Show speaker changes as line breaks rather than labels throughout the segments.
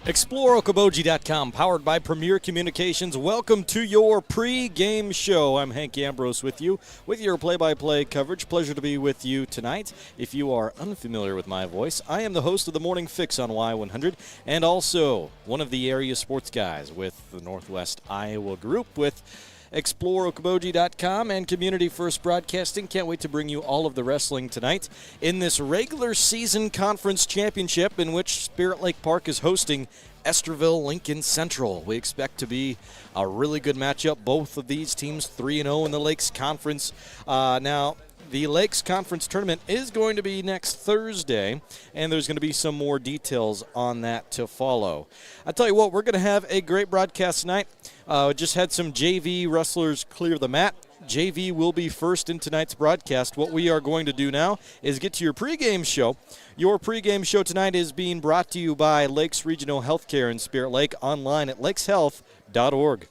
ExploreOkoboji.com, powered by Premier Communications. Welcome to your pre-game show. I'm Hank Ambrose with you, with your play-by-play coverage. Pleasure to be with you tonight. If you are unfamiliar with my voice, I am the host of the Morning Fix on Y100, and also one of the area sports guys with the Northwest Iowa group with ExploreOkoboji.com and Community First Broadcasting. Can't wait to bring you all of the wrestling tonight in this regular season conference championship in which Spirit Lake Park is hosting Estherville Lincoln Central. We expect to be a really good matchup. Both of these teams 3-0 in the Lakes Conference. Now, the Lakes Conference tournament is going to be next Thursday, and there's going to be some more details on that to follow. I tell you what, we're going to have a great broadcast tonight. Just had some JV wrestlers clear the mat. JV will be first in tonight's broadcast. What we are going to do now is get to your pregame show. Your pregame show tonight is being brought to you by Lakes Regional Healthcare in Spirit Lake, online at lakeshealth.org.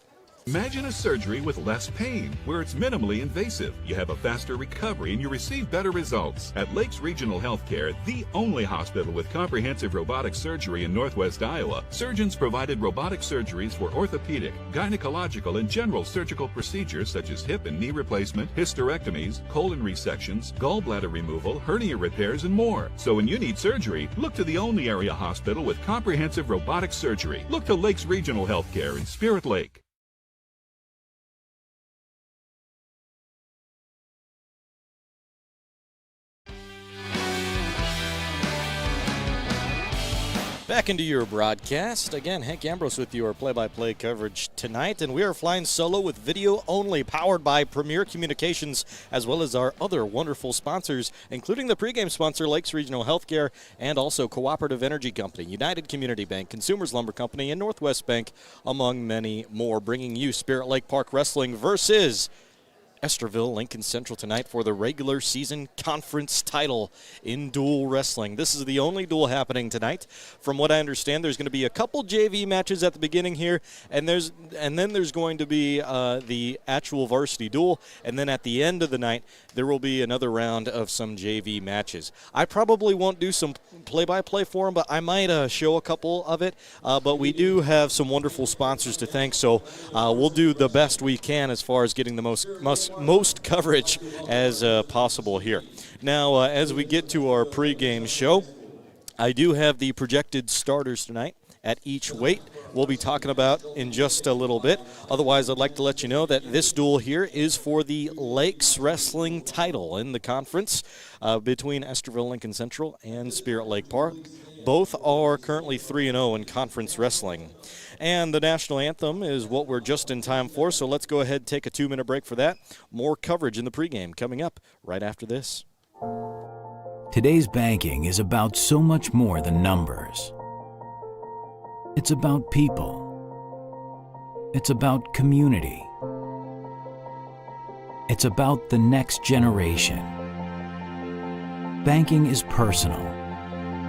Imagine a surgery with less pain, where it's minimally invasive. You have a faster recovery and you receive better results. At Lakes Regional Healthcare, the only hospital with comprehensive robotic surgery in Northwest Iowa, surgeons provided robotic surgeries for orthopedic, gynecological, and general surgical procedures such as hip and knee replacement, hysterectomies, colon resections, gallbladder removal, hernia repairs, and more. So when you need surgery, look to the only area hospital with comprehensive robotic surgery. Look to Lakes Regional Healthcare in Spirit Lake.
Back into your broadcast. Again, Hank Ambrose with your play-by-play coverage tonight, and we are flying solo with video only, powered by Premier Communications, as well as our other wonderful sponsors, including the pregame sponsor, Lakes Regional Healthcare, and also Cooperative Energy Company, United Community Bank, Consumers Lumber Company, and Northwest Bank, among many more, bringing you Spirit Lake Park Wrestling versus Estherville Lincoln Central tonight for the regular season conference title in dual wrestling. This is the only duel happening tonight. From what I understand, there's going to be a couple JV matches at the beginning here, and then there's going to be the actual varsity duel, and then at the end of the night, there will be another round of some JV matches. I probably won't do some play-by-play for them, but I might show a couple of it. But we do have some wonderful sponsors to thank, so we'll do the best we can as far as getting the most coverage as possible here. Now, as we get to our pregame show, I do have the projected starters tonight at each weight we'll be talking about in just a little bit. Otherwise, I'd like to let you know that this duel here is for the Lakes Wrestling title in the conference between Estherville Lincoln Central and Spirit Lake Park. Both are currently 3-0 in conference wrestling. And the national anthem is what we're just in time for, so let's go ahead and take a 2-minute break for that. More coverage in the pregame coming up right after this.
Today's banking is about so much more than numbers. It's about people. It's about community. It's about the next generation. Banking is personal.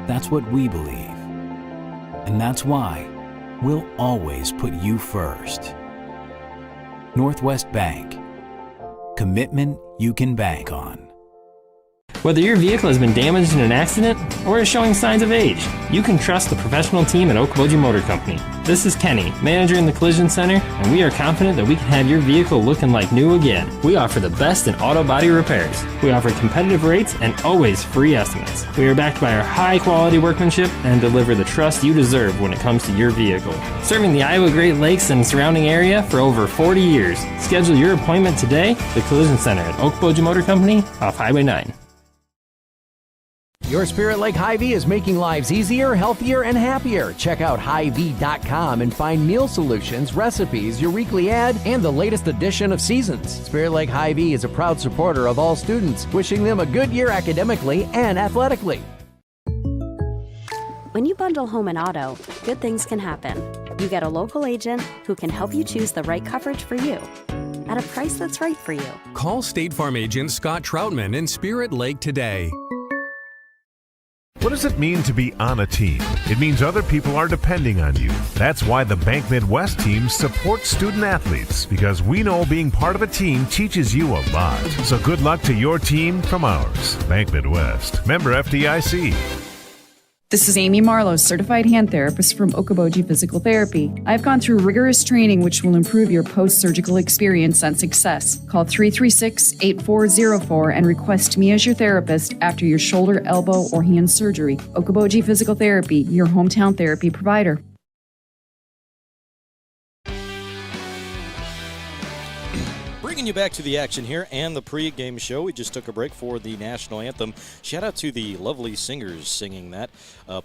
That's what we believe. And that's why we'll always put you first. Northwest Bank. Commitment you can bank on.
Whether your vehicle has been damaged in an accident or is showing signs of age, you can trust the professional team at Okoboji Motor Company. This is Kenny, manager in the Collision Center, and we are confident that we can have your vehicle looking like new again. We offer the best in auto body repairs. We offer competitive rates and always free estimates. We are backed by our high-quality workmanship and deliver the trust you deserve when it comes to your vehicle. Serving the Iowa Great Lakes and surrounding area for over 40 years. Schedule your appointment today, the Collision Center at Okoboji Motor Company off Highway 9.
Your Spirit Lake Hy-Vee is making lives easier, healthier, and happier. Check out Hy-Vee.com and find meal solutions, recipes, your weekly ad, and the latest edition of Seasons. Spirit Lake Hy-Vee is a proud supporter of all students, wishing them a good year academically and athletically.
When you bundle home and auto, good things can happen. You get a local agent who can help you choose the right coverage for you at a price that's right for you.
Call State Farm agent Scott Troutman in Spirit Lake today.
What does it mean to be on a team? It means other people are depending on you. That's why the Bank Midwest team supports student athletes, because we know being part of a team teaches you a lot. So good luck to your team from ours. Bank Midwest. Member FDIC.
This is Amy Marlowe, certified hand therapist from Okoboji Physical Therapy. I've gone through rigorous training which will improve your post-surgical experience and success. Call 336-8404 and request me as your therapist after your shoulder, elbow, or hand surgery. Okoboji Physical Therapy, your hometown therapy provider.
Bringing you back to the action here and the pre-game show. We just took a break for the national anthem. Shout out to the lovely singers singing that,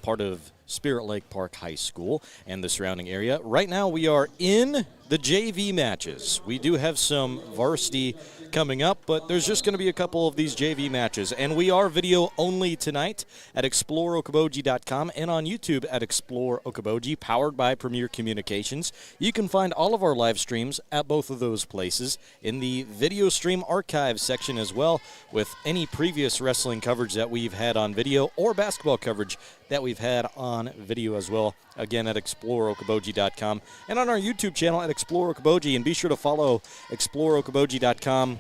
part of Spirit Lake Park High School and the surrounding area. Right now we are in the JV matches. We do have some varsity coming up, but there's just going to be a couple of these JV matches. And we are video only tonight at exploreokoboji.com and on YouTube at Explore Okoboji, powered by Premier Communications. You can find all of our live streams at both of those places in the video stream archives section as well, with any previous wrestling coverage that we've had on video or basketball coverage that we've had on video as well, again at exploreokoboji.com and on our YouTube channel at Explore Okoboji. And be sure to follow exploreokoboji.com,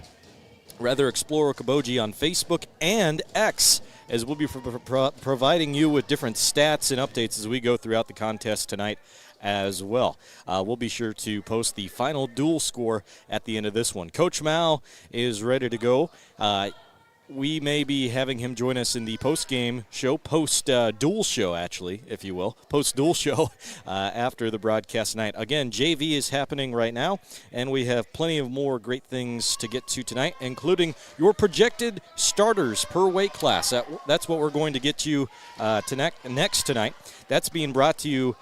rather Explore Okoboji on Facebook and X, as we'll be providing you with different stats and updates as we go throughout the contest tonight as well. We'll be sure to post the final duel score at the end of this one. Coach Mao is ready to go. We may be having him join us in the post-game show, post-duel show, actually, if you will, post-duel show after the broadcast tonight. Again, JV is happening right now, and we have plenty of more great things to get to tonight, including your projected starters per weight class. That's what we're going to get you next tonight. That's being brought to you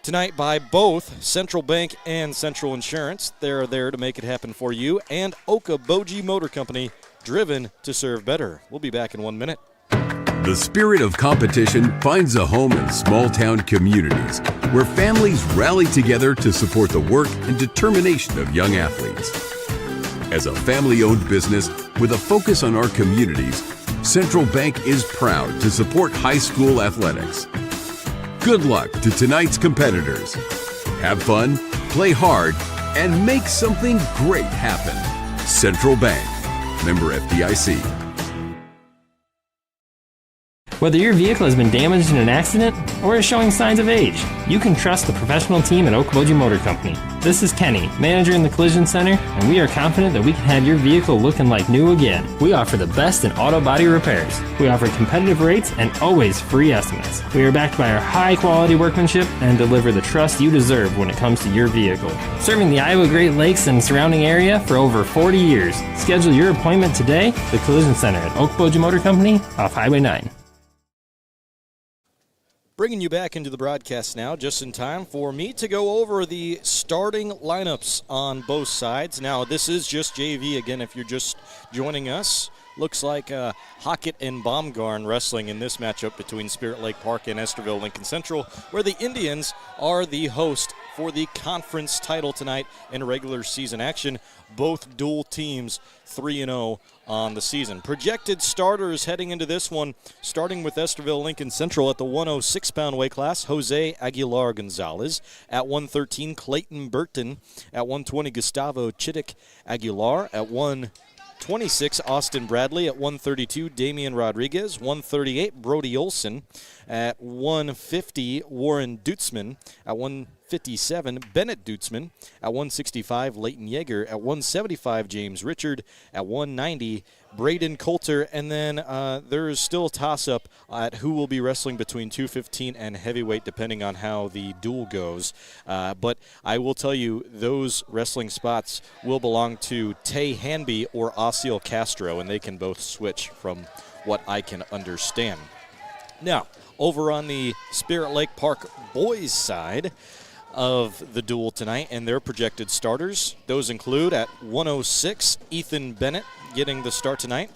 tonight by both Central Bank and Central Insurance. They're there to make it happen for you, and Okoboji Motor Company, driven to serve better. We'll be back in 1 minute.
The spirit of competition finds a home in small-town communities where families rally together to support the work and determination of young athletes. As a family-owned business with a focus on our communities, Central Bank is proud to support high school athletics. Good luck to tonight's competitors. Have fun, play hard, and make something great happen. Central Bank. Member FDIC.
Whether your vehicle has been damaged in an accident or is showing signs of age, you can trust the professional team at Okoboji Motor Company. This is Kenny, manager in the Collision Center, and we are confident that we can have your vehicle looking like new again. We offer the best in auto body repairs. We offer competitive rates and always free estimates. We are backed by our high-quality workmanship and deliver the trust you deserve when it comes to your vehicle. Serving the Iowa Great Lakes and surrounding area for over 40 years. Schedule your appointment today, the Collision Center at Okoboji Motor Company off Highway 9.
Bringing you back into the broadcast now, just in time for me to go over the starting lineups on both sides. Now, this is just JV again if you're just joining us. Looks like Hockett and Baumgarn wrestling in this matchup between Spirit Lake Park and Estherville Lincoln Central, where the Indians are the host for the conference title tonight in regular season action. Both dual teams 3-0 on the season. Projected starters heading into this one, starting with Estherville Lincoln Central at the 106-pound weight class, Jose Aguilar Gonzalez. At 113, Clayton Burton. At 120, Gustavo Chittick Aguilar. At 126, Austin Bradley. At 132, Damian Rodriguez. 138, Brody Olson. At 150, Warren Dutzman. At 157, Bennett Dutzman. At 165, Leighton Yeager. At 175, James Richard. At 190, Braden Coulter. And then there is still a toss-up at who will be wrestling between 215 and heavyweight, depending on how the duel goes. But I will tell you, those wrestling spots will belong to Tay Hanby or Osceola Castro, and they can both switch from what I can understand. Now, over on the Spirit Lake Park boys side of the duel tonight and their projected starters, those include at 106, Ethan Bennett getting the start tonight.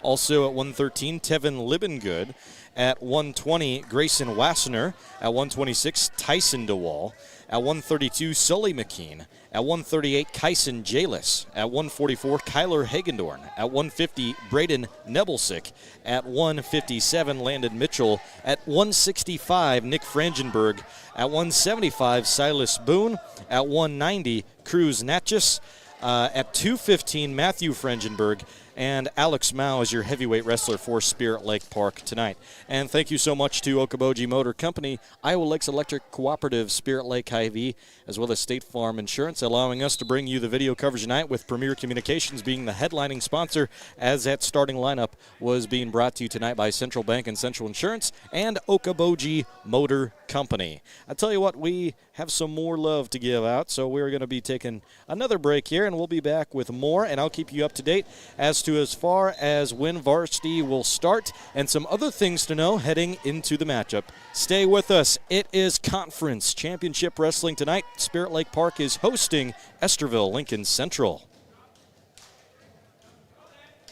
Also at 113, Tevin Libengood. At 120, Grayson Wassner. At 126, Tyson DeWall. At 132, Sully McKean. At 138, Kyson Jalis. At 144, Kyler Hagendorn. At 150, Braden Nebelsick. At 157, Landon Mitchell. At 165, Nick Frangenberg. At 175, Silas Boone. At 190, Cruz Natchez. At 215, Matthew Frangenberg. and Alex Mao is your heavyweight wrestler for Spirit Lake Park tonight. And thank you so much to Okoboji Motor Company, Iowa Lakes Electric Cooperative, Spirit Lake Hy-Vee, as well as State Farm Insurance, allowing us to bring you the video coverage tonight, with Premier Communications being the headlining sponsor, as that starting lineup was being brought to you tonight by Central Bank and Central Insurance and Okoboji Motor Company. I tell you what, we have some more love to give out, so we're going to be taking another break here, and we'll be back with more, and I'll keep you up to date as to as far as when varsity will start and some other things to know heading into the matchup. Stay with us. It is Conference Championship Wrestling tonight. Spirit Lake Park is hosting Estherville Lincoln Central.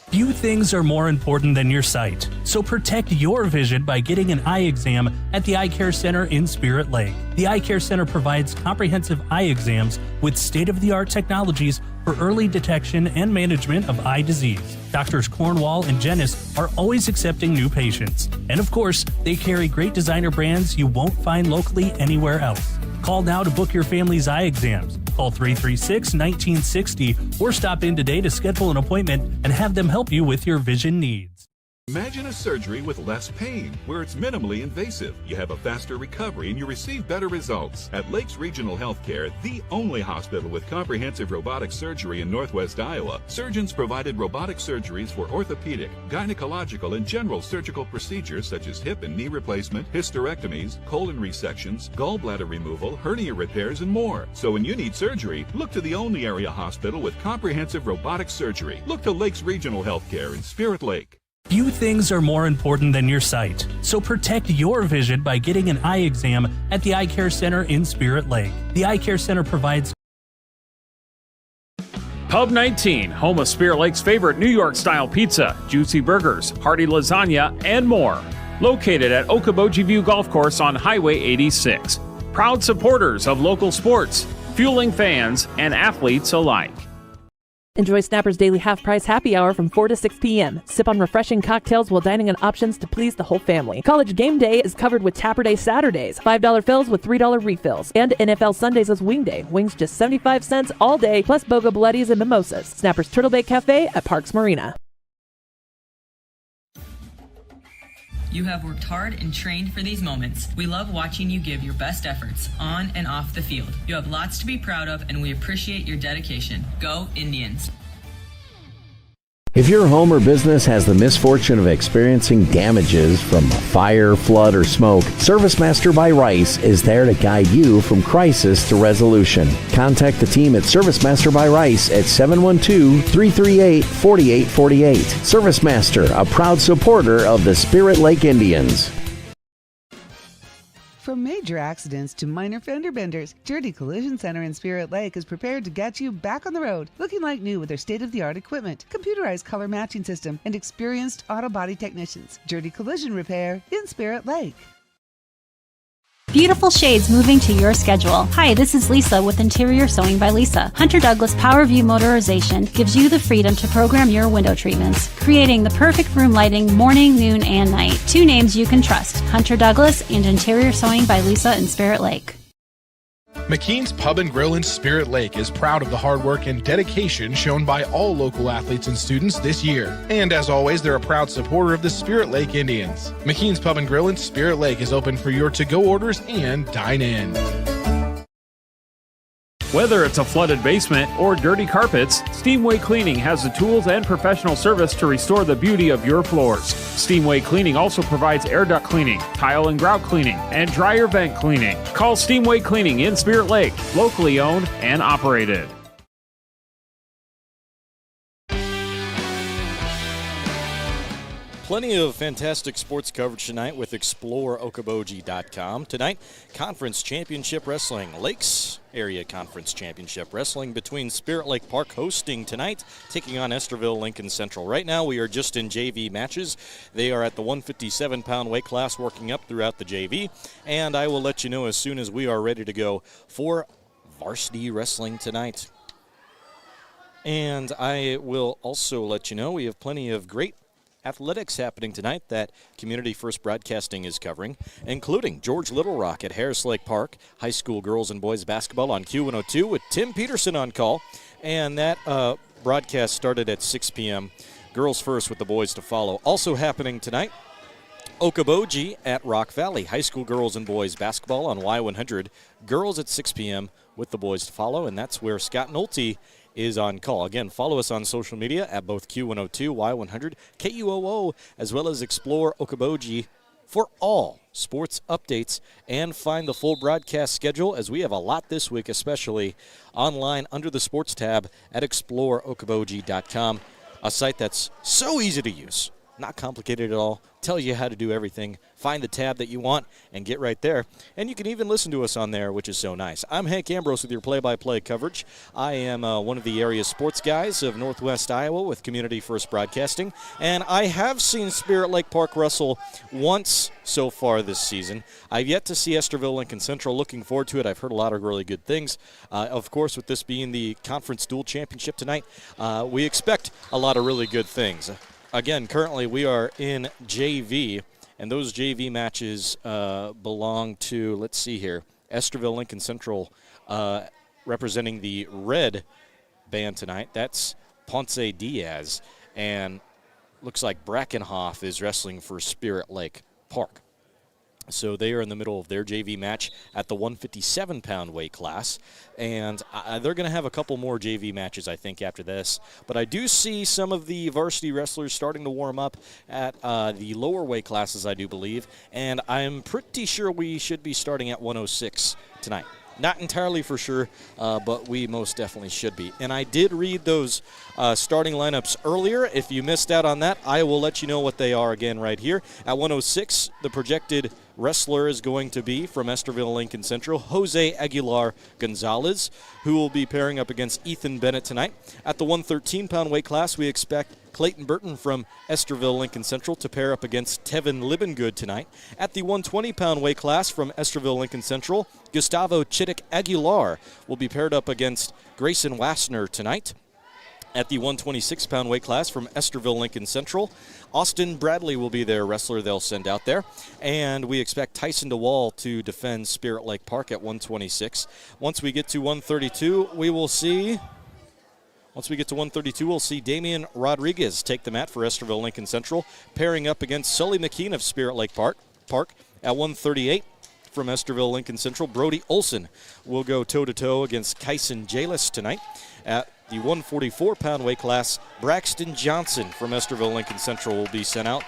Few things are more important than your sight, so protect your vision by getting an eye exam at the Eye Care Center in Spirit Lake. The Eye Care Center provides comprehensive eye exams with state-of-the-art technologies for early detection and management of eye disease. Doctors Cornwall and Jennis are always accepting new patients. And of course, they carry great designer brands you won't find locally anywhere else. Call now to book your family's eye exams. Call 336-1960 or stop in today to schedule an appointment and have them help you with your vision needs.
Imagine a surgery with less pain, where it's minimally invasive. You have a faster recovery and you receive better results. At Lakes Regional Healthcare, the only hospital with comprehensive robotic surgery in Northwest Iowa, surgeons provided robotic surgeries for orthopedic, gynecological, and general surgical procedures such as hip and knee replacement, hysterectomies, colon resections, gallbladder removal, hernia repairs, and more. So when you need surgery, look to the only area hospital with comprehensive robotic surgery. Look to Lakes Regional Healthcare in Spirit Lake.
Few things are more important than your sight, so protect your vision by getting an eye exam at the Eye Care Center in Spirit Lake. The Eye Care Center provides
Pub 19, home of Spirit Lake's favorite New York-style pizza, juicy burgers, hearty lasagna, and more. Located at Okoboji View Golf Course on Highway 86. Proud supporters of local sports, fueling fans and athletes alike.
Enjoy Snapper's daily half-price happy hour from 4 to 6 p.m. Sip on refreshing cocktails while dining on options to please the whole family. College game day is covered with Tapper Day Saturdays, $5 fills with $3 refills. And NFL Sundays is wing day. Wings just 75 cents all day, plus Boga Bloodies and mimosas. Snapper's Turtle Bay Cafe at Parks Marina.
You have worked hard and trained for these moments. We love watching you give your best efforts on and off the field. You have lots to be proud of, and we appreciate your dedication. Go Indians.
If your home or business has the misfortune of experiencing damages from fire, flood, or smoke, ServiceMaster by Rice is there to guide you from crisis to resolution. Contact the team at ServiceMaster by Rice at 712-338-4848. ServiceMaster, a proud supporter of the Spirit Lake Indians.
From major accidents to minor fender benders, Journey Collision Center in Spirit Lake is prepared to get you back on the road, looking like new with their state-of-the-art equipment, computerized color matching system, and experienced auto body technicians. Journey Collision Repair in Spirit Lake.
Beautiful shades moving to your schedule. Hi, this is Lisa with Interior Sewing by Lisa. Hunter Douglas PowerView Motorization gives you the freedom to program your window treatments, creating the perfect room lighting morning, noon, and night. Two names you can trust, Hunter Douglas and Interior Sewing by Lisa in Spirit Lake.
McKean's Pub and Grill in Spirit Lake is proud of the hard work and dedication shown by all local athletes and students this year. And as always, they're a proud supporter of the Spirit Lake Indians. McKean's Pub and Grill in Spirit Lake is open for your to-go orders and dine-in.
Whether it's a flooded basement or dirty carpets, Steamway Cleaning has the tools and professional service to restore the beauty of your floors. Steamway Cleaning also provides air duct cleaning, tile and grout cleaning, and dryer vent cleaning. Call Steamway Cleaning in Spirit Lake, locally owned and operated.
Plenty of fantastic sports coverage tonight with ExploreOkoboji.com. Tonight, Conference Championship Wrestling, Lakes Area Conference Championship Wrestling between Spirit Lake Park hosting tonight, taking on Estherville Lincoln Central. Right now, we are just in JV matches. They are at the 157-pound weight class, working up throughout the JV, and I will let you know as soon as we are ready to go for varsity wrestling tonight. And I will also let you know we have plenty of great athletics happening tonight that Community First Broadcasting is covering, including George Little Rock at Harris Lake Park, high school girls and boys basketball on Q102 with Tim Peterson on call. And that broadcast started at 6 p.m. girls first with the boys to follow. Also happening tonight, Okoboji at Rock Valley. High school girls and boys basketball on Y100. Girls at 6 p.m. with the boys to follow, and that's where Scott Nolte is on call. Again, follow us on social media at both Q102, Y100, KUOO, as well as Explore Okoboji for all sports updates, and find the full broadcast schedule, as we have a lot this week, especially online under the sports tab at exploreokoboji.com, a site that's so easy to use. Not complicated at all. Tells you how to do everything. Find the tab that you want and get right there. And you can even listen to us on there, which is so nice. I'm Hank Ambrose with your play-by-play coverage. I am one of the area sports guys of Northwest Iowa with Community First Broadcasting. And I have seen Spirit Lake Park wrestle once so far this season. I've yet to see Estherville Lincoln Central. Looking forward to it. I've heard a lot of really good things. Of course, with this being the conference dual championship tonight, we expect a lot of really good things. Again, currently we are in JV, and those JV matches belong to, let's see here, Estherville Lincoln Central representing the red band tonight. That's Ponce Diaz, and looks like Brackenhoff is wrestling for Spirit Lake Park. So they are in the middle of their JV match at the 157-pound weight class, and they're going to have a couple more JV matches, I think, after this. But I do see some of the varsity wrestlers starting to warm up at the lower weight classes, I do believe, and I'm pretty sure we should be starting at 106 tonight. Not entirely for sure, but we most definitely should be. And I did read those starting lineups earlier. If you missed out on that, I will let you know what they are again right here. At 106, the projected wrestler is going to be from Estherville Lincoln Central, Jose Aguilar Gonzalez, who will be pairing up against Ethan Bennett tonight. At the 113-pound weight class, we expect Clayton Burton from Estherville Lincoln Central to pair up against Tevin Libengood tonight. At the 120-pound weight class from Estherville Lincoln Central, Gustavo Chittick Aguilar will be paired up against Grayson Wassner tonight. At the 126-pound weight class from Estherville Lincoln Central, Austin Bradley will be their wrestler they'll send out there. And we expect Tyson DeWall to defend Spirit Lake Park at 126. Once we get to 132, we'll see Damian Rodriguez take the mat for Estherville Lincoln Central, pairing up against Sully McKean of Spirit Lake Park. At 138 from Estherville Lincoln Central, Brody Olson will go toe-to-toe against Kyson Jalis tonight. At the 144-pound weight class, Braxton Johnson from Estherville Lincoln Central will be sent out,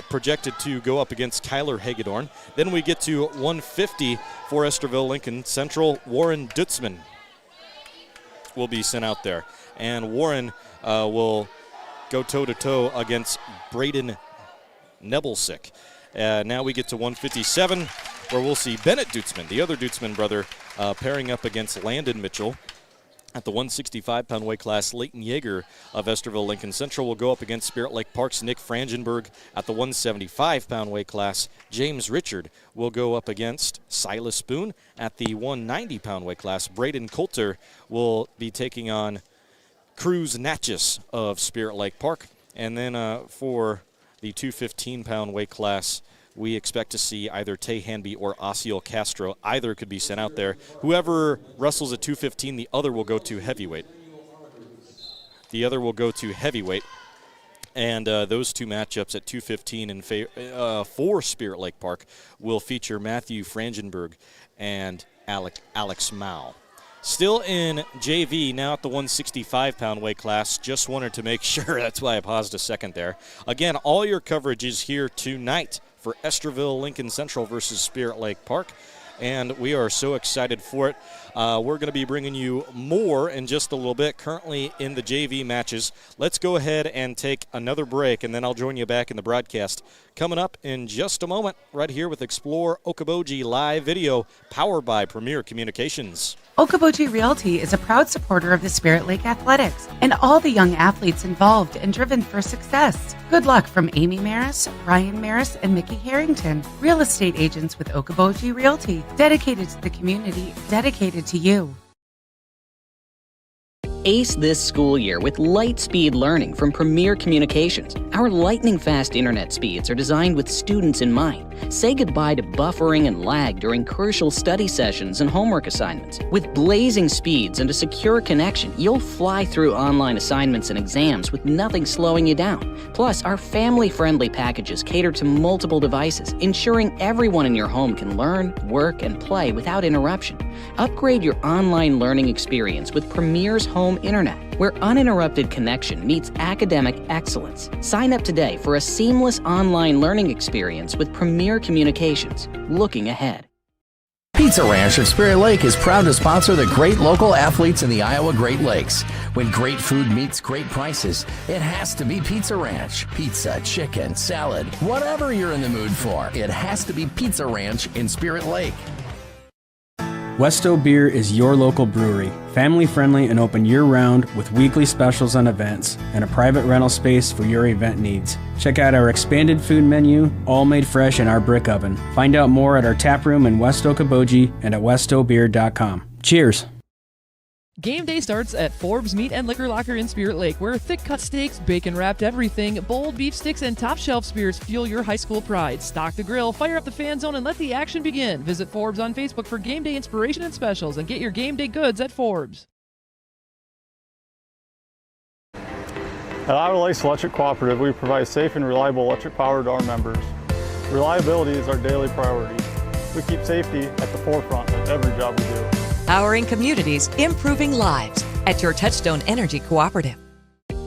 projected to go up against Kyler Hagedorn. Then we get to 150 for Estherville Lincoln Central, Warren Dutzman will be sent out there. And Warren will go toe-to-toe against Braden Nebelsick. Now we get to 157, where we'll see Bennett Dutzman, the other Dutzman brother, pairing up against Landon Mitchell. At the 165-pound weight class, Leighton Yeager of Estherville Lincoln Central will go up against Spirit Lake Park's Nick Frangenberg. At the 175-pound weight class, James Richard will go up against Silas Spoon. At the 190-pound weight class, Braden Coulter will be taking on Cruz Natchez of Spirit Lake Park. And then for the 215-pound weight class, we expect to see either Tay Hanby or Osceola Castro. Either could be sent out there. Whoever wrestles at 215, the other will go to heavyweight. And those two matchups at 215 for Spirit Lake Park will feature Matthew Frangenberg and Alex Mao. Still in JV, now at the 165-pound weight class. Just wanted to make sure. That's why I paused a second there. Again, all your coverage is here tonight for Estherville Lincoln Central versus Spirit Lake Park, and we are so excited for it. We're going to be bringing you more in just a little bit, currently in the JV matches. Let's go ahead and take another break, and then I'll join you back in the broadcast. Coming up in just a moment, right here with Explore Okoboji Live Video, powered by Premier Communications.
Okoboji Realty is a proud supporter of the Spirit Lake Athletics and all the young athletes involved and driven for success. Good luck from Amy Maris, Ryan Maris, and Mickey Harrington, real estate agents with Okoboji Realty, dedicated to the community, dedicated to you.
Ace this school year with light speed learning from Premier Communications. Our lightning fast internet speeds are designed with students in mind. Say goodbye to buffering and lag during crucial study sessions and homework assignments. With blazing speeds and a secure connection, you'll fly through online assignments and exams with nothing slowing you down. Plus, our family-friendly packages cater to multiple devices, ensuring everyone in your home can learn, work, and play without interruption. Upgrade your online learning experience with Premier's Home Internet, where uninterrupted connection meets academic excellence. Sign up today for a seamless online learning experience with Premier Communications. Looking ahead.
Pizza Ranch of Spirit Lake is proud to sponsor the great local athletes in the Iowa Great Lakes. When great food meets great prices, it has to be Pizza Ranch. Pizza, chicken, salad, whatever you're in the mood for, it has to be Pizza Ranch in Spirit Lake.
Westo Beer is your local brewery, family-friendly and open year-round with weekly specials and events, and a private rental space for your event needs. Check out our expanded food menu, all made fresh in our brick oven. Find out more at our tap room in West Okoboji and at westobeer.com. Cheers!
Game day starts at Forbes Meat and Liquor Locker in Spirit Lake, where thick-cut steaks, bacon-wrapped everything, bold beef sticks, and top-shelf spears fuel your high school pride. Stock the grill, fire up the fan zone, and let the action begin. Visit Forbes on Facebook for game day inspiration and specials, and get your game day goods at Forbes.
At Iowa Lakes Electric Cooperative, we provide safe and reliable electric power to our members. Reliability is our daily priority. We keep safety at the forefront of every job we do.
Powering communities, improving lives at your Touchstone Energy Cooperative.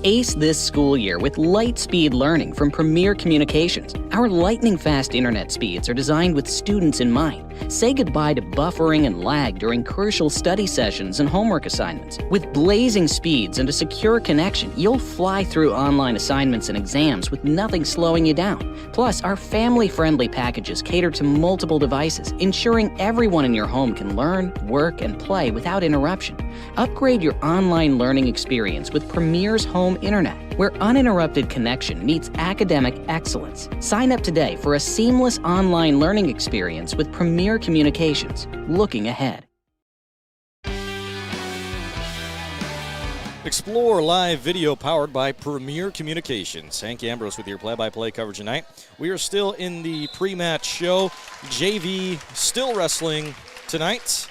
Ace this school year with light speed learning from Premier Communications. Our lightning fast internet speeds are designed with students in mind. Say goodbye to buffering and lag during crucial study sessions and homework assignments. With blazing speeds and a secure connection, you'll fly through online assignments and exams with nothing slowing you down. Plus, our family-friendly packages cater to multiple devices, ensuring everyone in your home can learn, work, and play without interruption. Upgrade your online learning experience with Premier's Home Internet, where uninterrupted connection meets academic excellence. Sign up today for a seamless online learning experience with Premier Communications. Looking ahead.
Explore live video powered by Premier Communications. Hank Ambrose with your play-by-play coverage tonight. We are still in the pre-match show. JV still wrestling tonight.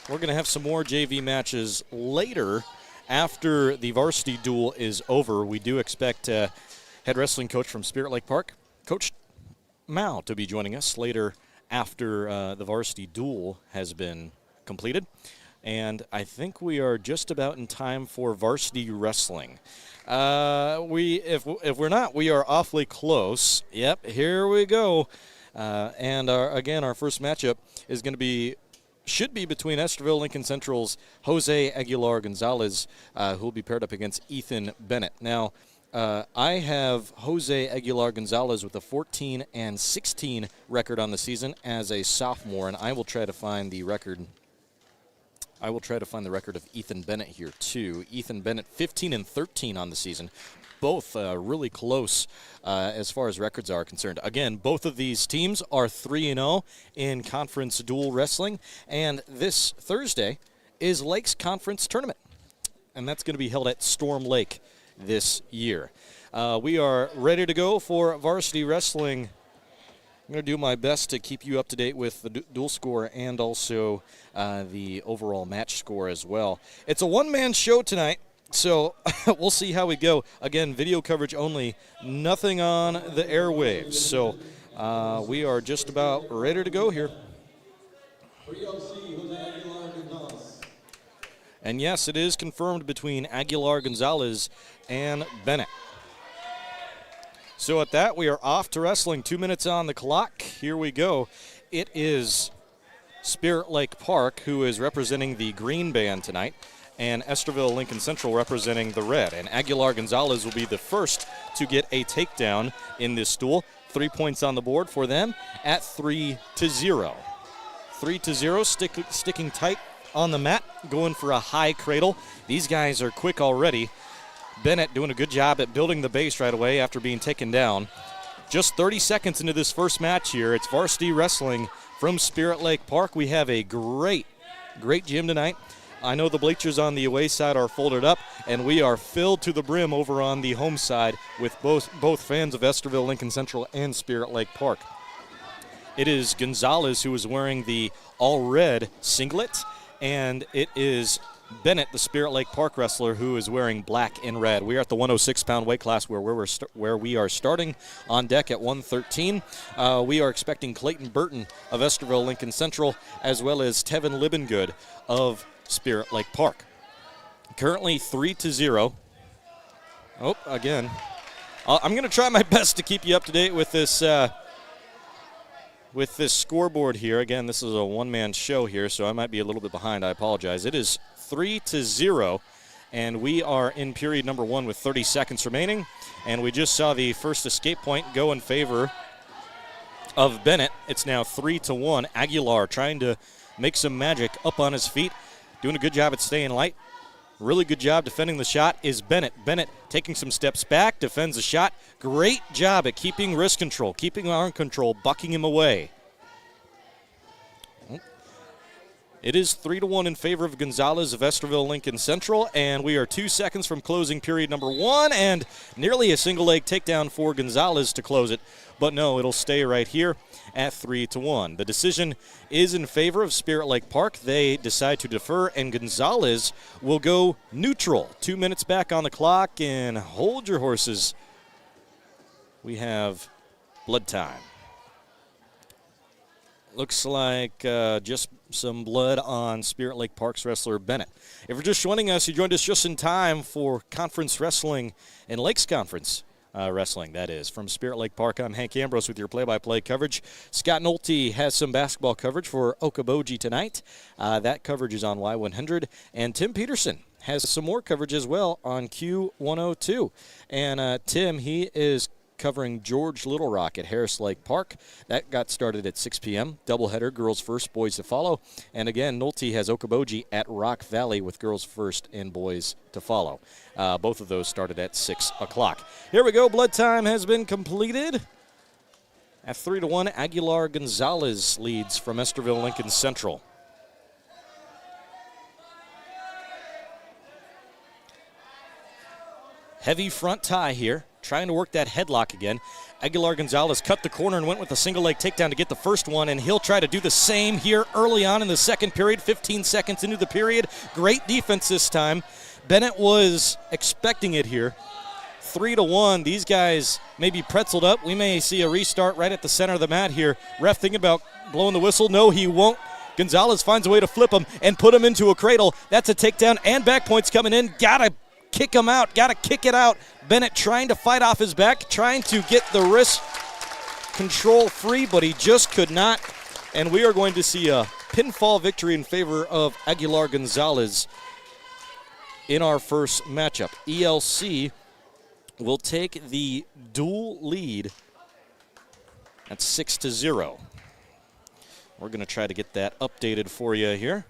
We're going to have some more JV matches later after the varsity duel is over. We do expect head wrestling coach from Spirit Lake Park, Coach Mao, to be joining us later after the varsity duel has been completed. And I think we are just about in time for varsity wrestling. If we're not, we are awfully close. Yep, here we go. And our first matchup is going to should be between Estherville Lincoln Central's Jose Aguilar Gonzalez, who will be paired up against Ethan Bennett. Now, I have Jose Aguilar Gonzalez with a 14-16 record on the season as a sophomore, and I will try to find the record. I will try to find the record of Ethan Bennett here too. Ethan Bennett 15-13 on the season. Both really close as far as records are concerned. Again, both of these teams are 3-0 in conference dual wrestling, and this Thursday is Lake's conference tournament, and that's going to be held at Storm Lake this year. We are ready to go for varsity wrestling. I'm going to do my best to keep you up to date with the dual score and also the overall match score as well. It's a one-man show tonight, so we'll see how we go. Again, video coverage only, nothing on the airwaves. So we are just about ready to go here. And yes, it is confirmed between Aguilar Gonzalez and Bennett. So at that, we are off to wrestling. 2 minutes on the clock. Here we go. It is Spirit Lake Park who is representing the green band tonight, and Estherville Lincoln Central representing the red. And Aguilar Gonzalez will be the first to get a takedown in this duel. 3 points on the board for them at 3-0. 3-0, sticking tight on the mat, going for a high cradle. These guys are quick already. Bennett doing a good job at building the base right away after being taken down. Just 30 seconds into this first match here. It's varsity wrestling from Spirit Lake Park. We have a great gym tonight. I know the bleachers on the away side are folded up, and we are filled to the brim over on the home side with both fans of Estherville, Lincoln Central, and Spirit Lake Park. It is Gonzalez who is wearing the all-red singlet, and it is Bennett, the Spirit Lake Park wrestler, who is wearing black and red. We are at the 106-pound weight class where we are starting on deck at 113. We are expecting Clayton Burton of Estherville, Lincoln Central, as well as Tevin Libengood of Spirit Lake Park. Currently 3-0. Oh, again. I'm going to try my best to keep you up to date with this scoreboard here. Again, this is a one-man show here, so I might be a little bit behind. I apologize. It is 3-0, and we are in period number 1 with 30 seconds remaining, and we just saw the first escape point go in favor of Bennett. It's now 3-1. Aguilar trying to make some magic up on his feet, doing a good job at staying light. Really good job defending the shot is Bennett. Bennett taking some steps back, defends the shot. Great job at keeping wrist control, keeping arm control, bucking him away. It is 3-1 in favor of Gonzalez of Estherville, Lincoln Central, and we are 2 seconds from closing period number 1, and nearly a single leg takedown for Gonzalez to close it. But no, it'll stay right here at 3-1. The decision is in favor of Spirit Lake Park. They decide to defer, and Gonzalez will go neutral. 2 minutes back on the clock, and hold your horses. We have blood time. Looks like just some blood on Spirit Lake Park's wrestler Bennett. If you're just joining us, you joined us just in time for conference wrestling and Lakes Conference wrestling, that is. From Spirit Lake Park, I'm Hank Ambrose with your play-by-play coverage. Scott Nolte has some basketball coverage for Okoboji tonight. That coverage is on Y100. And Tim Peterson has some more coverage as well on Q102. And Tim, he is covering George Little Rock at Harris Lake Park. That got started at 6 p.m. Doubleheader, girls first, boys to follow. And again, Nolte has Okoboji at Rock Valley with girls first and boys to follow. Both of those started at 6 o'clock. Here we go. Blood time has been completed. At 3-1, Aguilar Gonzalez leads from Estherville, Lincoln Central. Heavy front tie here, trying to work that headlock again. Aguilar Gonzalez cut the corner and went with a single leg takedown to get the first one, and he'll try to do the same here early on in the second period, 15 seconds into the period. Great defense this time. Bennett was expecting it here. 3-1. These guys may be pretzeled up. We may see a restart right at the center of the mat here. Ref thinking about blowing the whistle. No, he won't. Gonzalez finds a way to flip him and put him into a cradle. That's a takedown, and back points coming in. Gotta kick him out. Gotta kick it out. Bennett trying to fight off his back, trying to get the wrist control free, but he just could not. And we are going to see a pinfall victory in favor of Aguilar Gonzalez in our first matchup. ELC will take the dual lead at 6-0. We're going to try to get that updated for you here.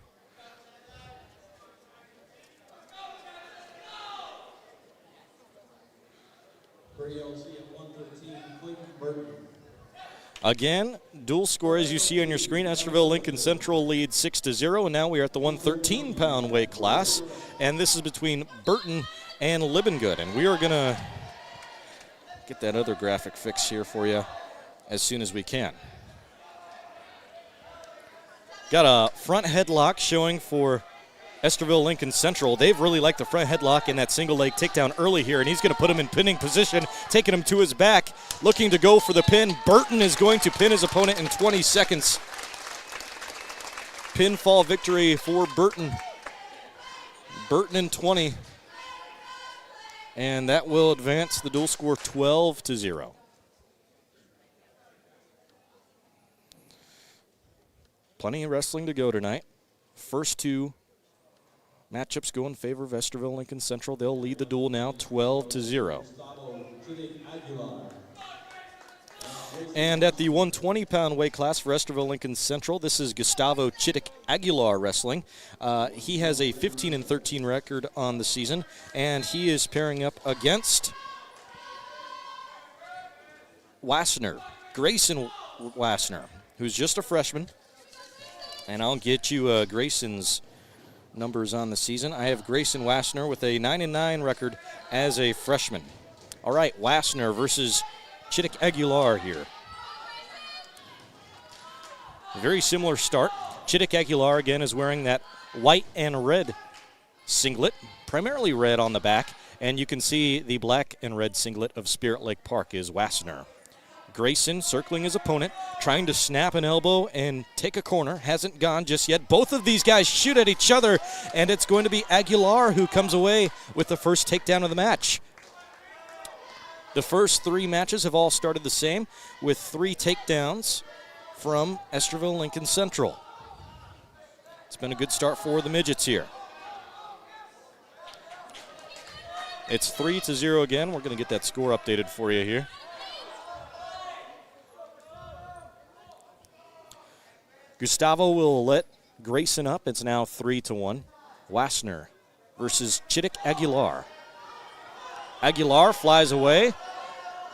Again, dual score as you see on your screen. Estherville Lincoln Central leads 6-0, and now we are at the 113-pound weight class, and this is between Burton and Libengood, and we are going to get that other graphic fix here for you as soon as we can. Got a front headlock showing for Estherville Lincoln Central. They've really liked the front headlock and that single leg takedown early here, and he's going to put him in pinning position, taking him to his back, looking to go for the pin. Burton is going to pin his opponent in 20 seconds. Pinfall victory for Burton. Burton in 20. And that will advance the dual score 12-0. Plenty of wrestling to go tonight. First two matchups go in favor of Estherville Lincoln Central. They'll lead the duel now 12-0. And at the 120-pound weight class for Estherville Lincoln Central, this is Gustavo Chittick Aguilar wrestling. He has a 15-13 record on the season, and he is pairing up against Wassner, Grayson Wassner, who's just a freshman. And I'll get you Grayson's numbers on the season. I have Grayson Wassner with a 9-9 record as a freshman. All right, Wassner versus Chittick Aguilar here. A very similar start. Chittick Aguilar, again, is wearing that white and red singlet, primarily red on the back, and you can see the black and red singlet of Spirit Lake Park is Wassner. Grayson circling his opponent, trying to snap an elbow and take a corner. Hasn't gone just yet. Both of these guys shoot at each other, and it's going to be Aguilar who comes away with the first takedown of the match. The first 3 matches have all started the same, with 3 takedowns from Estherville Lincoln Central. It's been a good start for the Midgets here. It's 3-0 again. We're going to get that score updated for you here. Gustavo will let Grayson up. It's now 3-1. Wassner versus Chittick Aguilar. Aguilar flies away,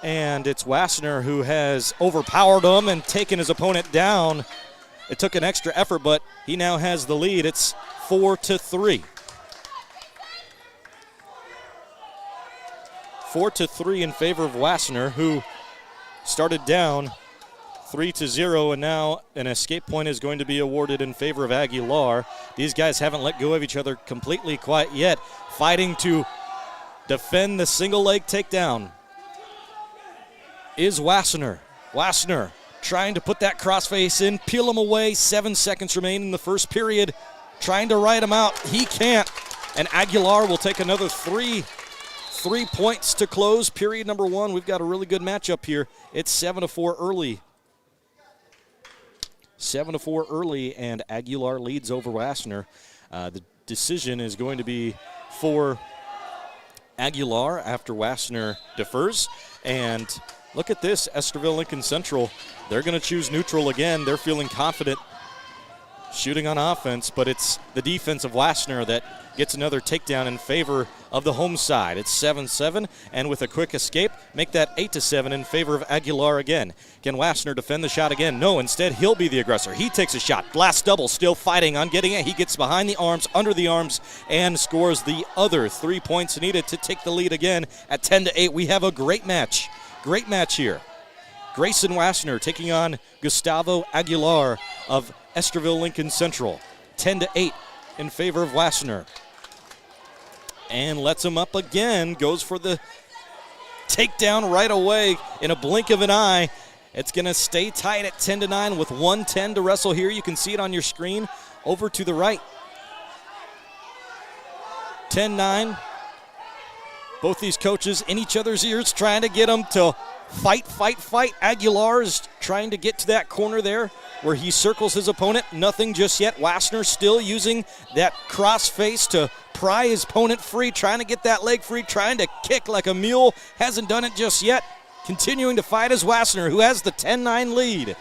and it's Wassner who has overpowered him and taken his opponent down. It took an extra effort, but he now has the lead. It's 4-3. 4-3 in favor of Wassner, who started down 3-0, and now an escape point is going to be awarded in favor of Aguilar. These guys haven't let go of each other completely quite yet, fighting to defend the single leg takedown. Is Wassner. Wassner trying to put that crossface in, peel him away. 7 seconds remain in the first period. Trying to ride him out. He can't. And Aguilar will take another 3 points to close period number 1. We've got a really good matchup here. It's 7-4 early. 7-4 early, and Aguilar leads over Wassner. The decision is going to be for Aguilar after Wassner defers. And look at this, Estherville Lincoln Central. They're going to choose neutral again. They're feeling confident shooting on offense, but it's the defense of Wassner that gets another takedown in favor of the home side. It's 7-7, and with a quick escape, make that 8-7 in favor of Aguilar again. Can Wassner defend the shot again? No, instead he'll be the aggressor. He takes a shot. Blast double, still fighting on getting it. He gets behind the arms, under the arms, and scores the other 3 points needed to take the lead again at 10-8. We have a great match. Great match here. Grayson Wassner taking on Gustavo Aguilar of Estherville Lincoln Central. 10-8 in favor of Wassner. And lets him up again. Goes for the takedown right away in a blink of an eye. It's going to stay tight at 10-9 with 1:10 to wrestle here. You can see it on your screen over to the right. 10-9. Both these coaches in each other's ears trying to get them to fight, fight, fight. Aguilar is trying to get to that corner there where he circles his opponent. Nothing just yet. Wassner still using that cross face to pry his opponent free, trying to get that leg free, trying to kick like a mule. Hasn't done it just yet. Continuing to fight is Wassner, who has the 10-9 lead.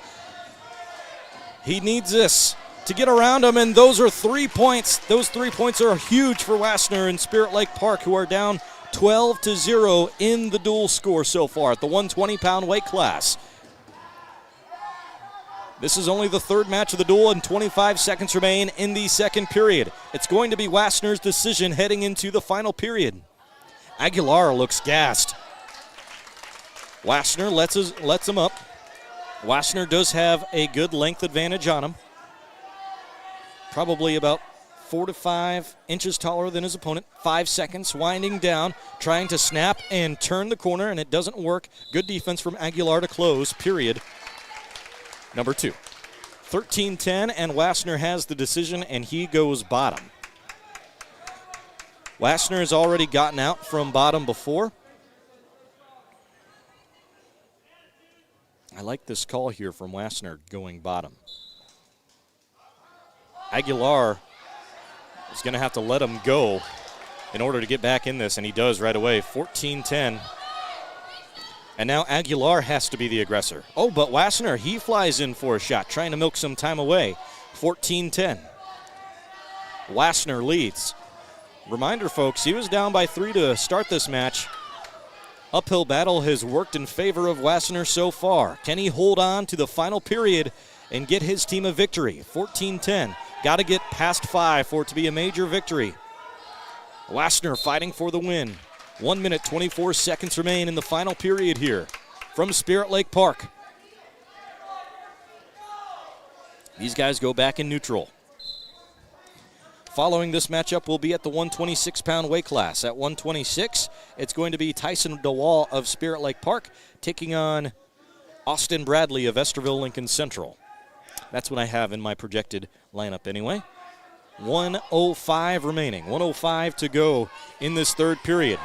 He needs this to get around him, and those are 3 points. Those 3 points are huge for Wassner and Spirit Lake Park, who are down 12-0 in the dual score so far at the 120-pound weight class. This is only the 3rd match of the duel, and 25 seconds remain in the 2nd period. It's going to be Wassner's decision heading into the final period. Aguilar looks gassed. Wassner lets him up. Wassner does have a good length advantage on him. Probably about 4 to 5 inches taller than his opponent. 5 seconds, winding down, trying to snap and turn the corner, and it doesn't work. Good defense from Aguilar to close, period number 2. 13-10, and Wassner has the decision, and he goes bottom. Wassner has already gotten out from bottom before. I like this call here from Wassner going bottom. Aguilar is going to have to let him go in order to get back in this, and he does right away. 14-10. And now Aguilar has to be the aggressor. Oh, but Wassner, he flies in for a shot, trying to milk some time away. 14-10. Wassner leads. Reminder, folks, he was down by 3 to start this match. Uphill battle has worked in favor of Wassner so far. Can he hold on to the final period and get his team a victory? 14-10. Got to get past 5 for it to be a major victory. Wassner fighting for the win. 1 minute, 24 seconds remain in the final period here from Spirit Lake Park. These guys go back in neutral. Following this matchup will be at the 126-pound weight class. At 126, it's going to be Tyson DeWall of Spirit Lake Park taking on Austin Bradley of Estherville Lincoln Central. That's what I have in my projected lineup anyway. 1:05 remaining. 1:05 to go in this third period.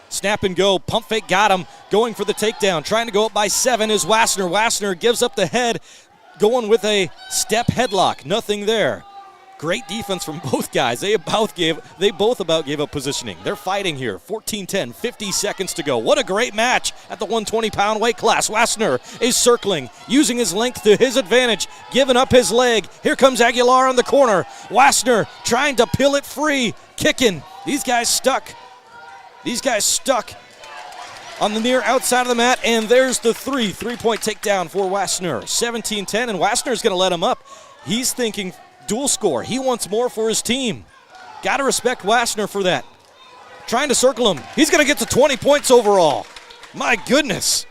Snap and go. Pump fake got him. Going for the takedown. Trying to go up by 7 is Wassner. Wassner gives up the head. Going with a step headlock. Nothing there. Great defense from both guys. They both about gave up positioning. They're fighting here. 14-10, 50 seconds to go. What a great match at the 120-pound weight class. Wassner is circling, using his length to his advantage, giving up his leg. Here comes Aguilar on the corner. Wassner trying to peel it free, kicking. These guys stuck on the near outside of the mat, and there's the three-point takedown for Wassner. 17-10, and Wassner's going to let him up. He's thinking dual score. He wants more for his team. Got to respect Wassner for that. Trying to circle him. He's going to get to 20 points overall. My goodness.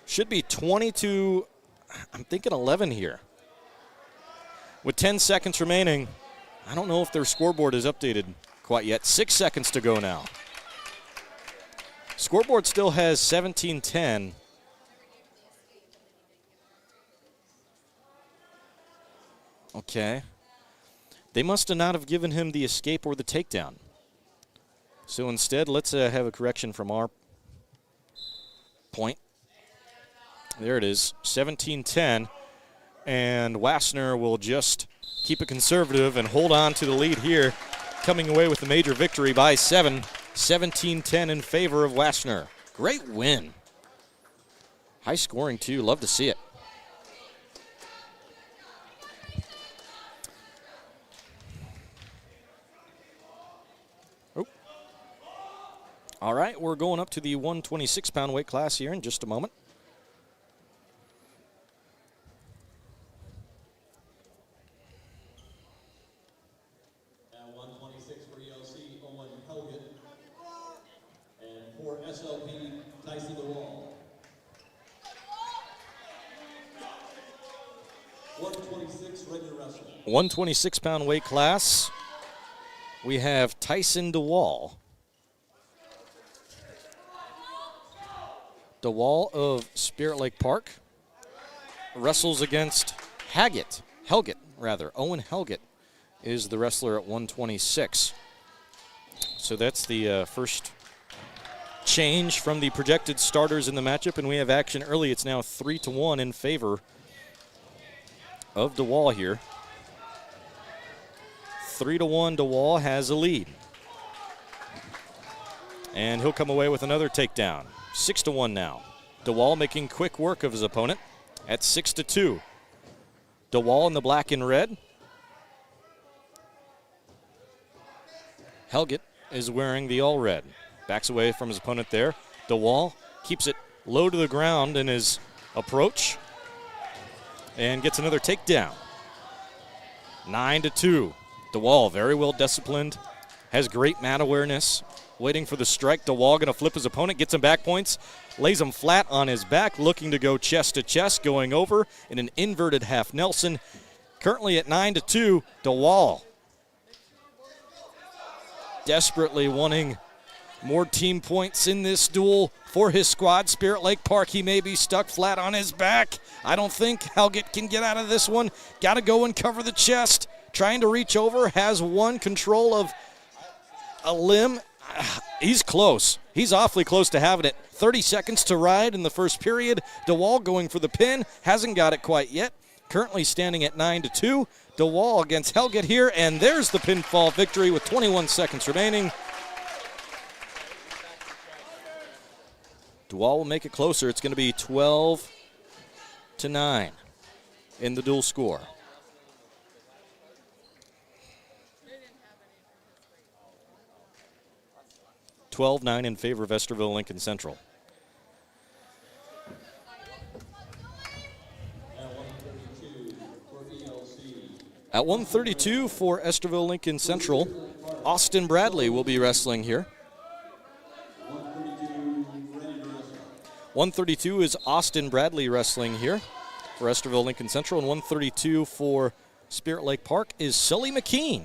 Should be 22, I'm thinking 11 here. With 10 seconds remaining, I don't know if their scoreboard is updated quite yet. 6 seconds to go now. Scoreboard still has 17-10. Okay. They must have not have given him the escape or the takedown. So instead, let's have a correction from our point. There it is, 17-10. And Wassner will just keep it conservative and hold on to the lead here, coming away with a major victory by 7. 17-10 in favor of Wassner. Great win. High scoring, too. Love to see it. All right, we're going up to the 126-pound weight class here in just a moment.
At 126 for ELC, Owen Helget. And for SLP, Tyson DeWall. 126 regular wrestling.
126-pound weight class. We have Tyson DeWall. DeWall of Spirit Lake Park wrestles against Helget. Owen Helget is the wrestler at 126. So that's the first change from the projected starters in the matchup, and we have action early. It's now 3-1 in favor of DeWall here. 3-1, DeWall has a lead. And he'll come away with another takedown. 6-1 now. DeWall making quick work of his opponent at 6-2. DeWall in the black and red. Helget is wearing the all red. Backs away from his opponent there. DeWall keeps it low to the ground in his approach and gets another takedown. 9-2. DeWall very well disciplined, has great mat awareness. Waiting for the strike. DeWall going to flip his opponent, gets him back points, lays him flat on his back, looking to go chest to chest, going over in an inverted half Nelson. Currently at 9-2, DeWall desperately wanting more team points in this duel for his squad. Spirit Lake Park, he may be stuck flat on his back. I don't think Helget can get out of this one. Got to go and cover the chest. Trying to reach over, has one control of a limb. He's close. He's awfully close to having it. 30 seconds to ride in the first period. DeWall going for the pin. Hasn't got it quite yet. Currently standing at 9-2. DeWall against Helget here, and there's the pinfall victory with 21 seconds remaining. DeWall will make it closer. It's going to be 12-9 in the dual score. (12-9) in favor of Estherville Lincoln Central.
At 132 for ELC,
At 132 for Estherville Lincoln Central, Austin Bradley will be wrestling here. 132 is Austin Bradley wrestling here for Estherville Lincoln Central, and 132 for Spirit Lake Park is Sully McKean.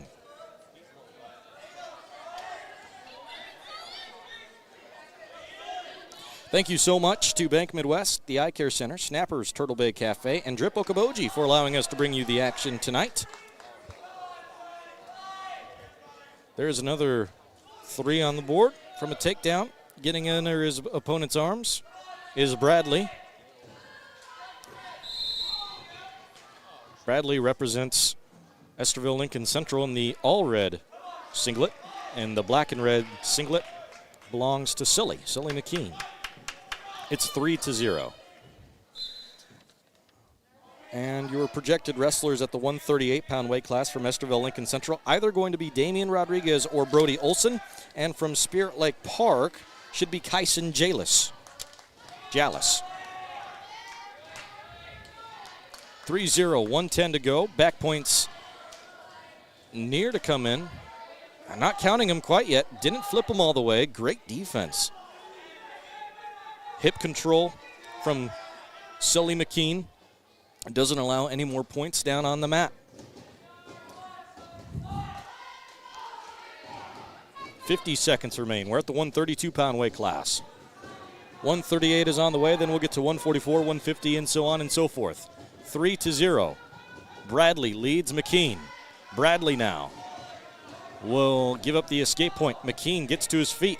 Thank you so much to Bank Midwest, the Eye Care Center, Snappers, Turtle Bay Cafe, and Drip Okoboji for allowing us to bring you the action tonight. There's another 3 on the board from a takedown. Getting under his opponent's arms is Bradley. Bradley represents Estherville Lincoln Central in the all-red singlet, and the black and red singlet belongs to Sully McKean. It's 3-0. And your projected wrestlers at the 138-pound weight class from Estherville Lincoln Central, either going to be Damian Rodriguez or Brody Olson, and from Spirit Lake Park should be Kyson Jalis. 3-0, 110 to go. Back points near to come in. I'm not counting them quite yet. Didn't flip them all the way. Great defense. Hip control from Sully McKean. Doesn't allow any more points down on the mat. 50 seconds remain. We're at the 132-pound weight class. 138 is on the way. Then we'll get to 144, 150, and so on and so forth. 3-0. Bradley leads McKean. Bradley now will give up the escape point. McKean gets to his feet.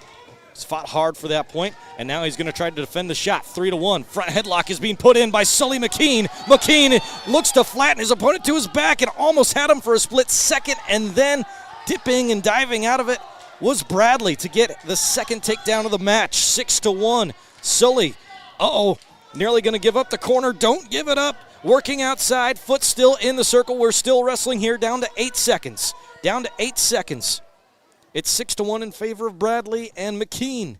He's fought hard for that point, and now he's going to try to defend the shot. 3-1. Front headlock is being put in by Sully McKean. McKean looks to flatten his opponent to his back and almost had him for a split second, and then dipping and diving out of it was Bradley to get the second takedown of the match. 6-1. Sully, nearly going to give up the corner. Don't give it up. Working outside, foot still in the circle. We're still wrestling here, down to 8 seconds. It's 6-1 in favor of Bradley, and McKean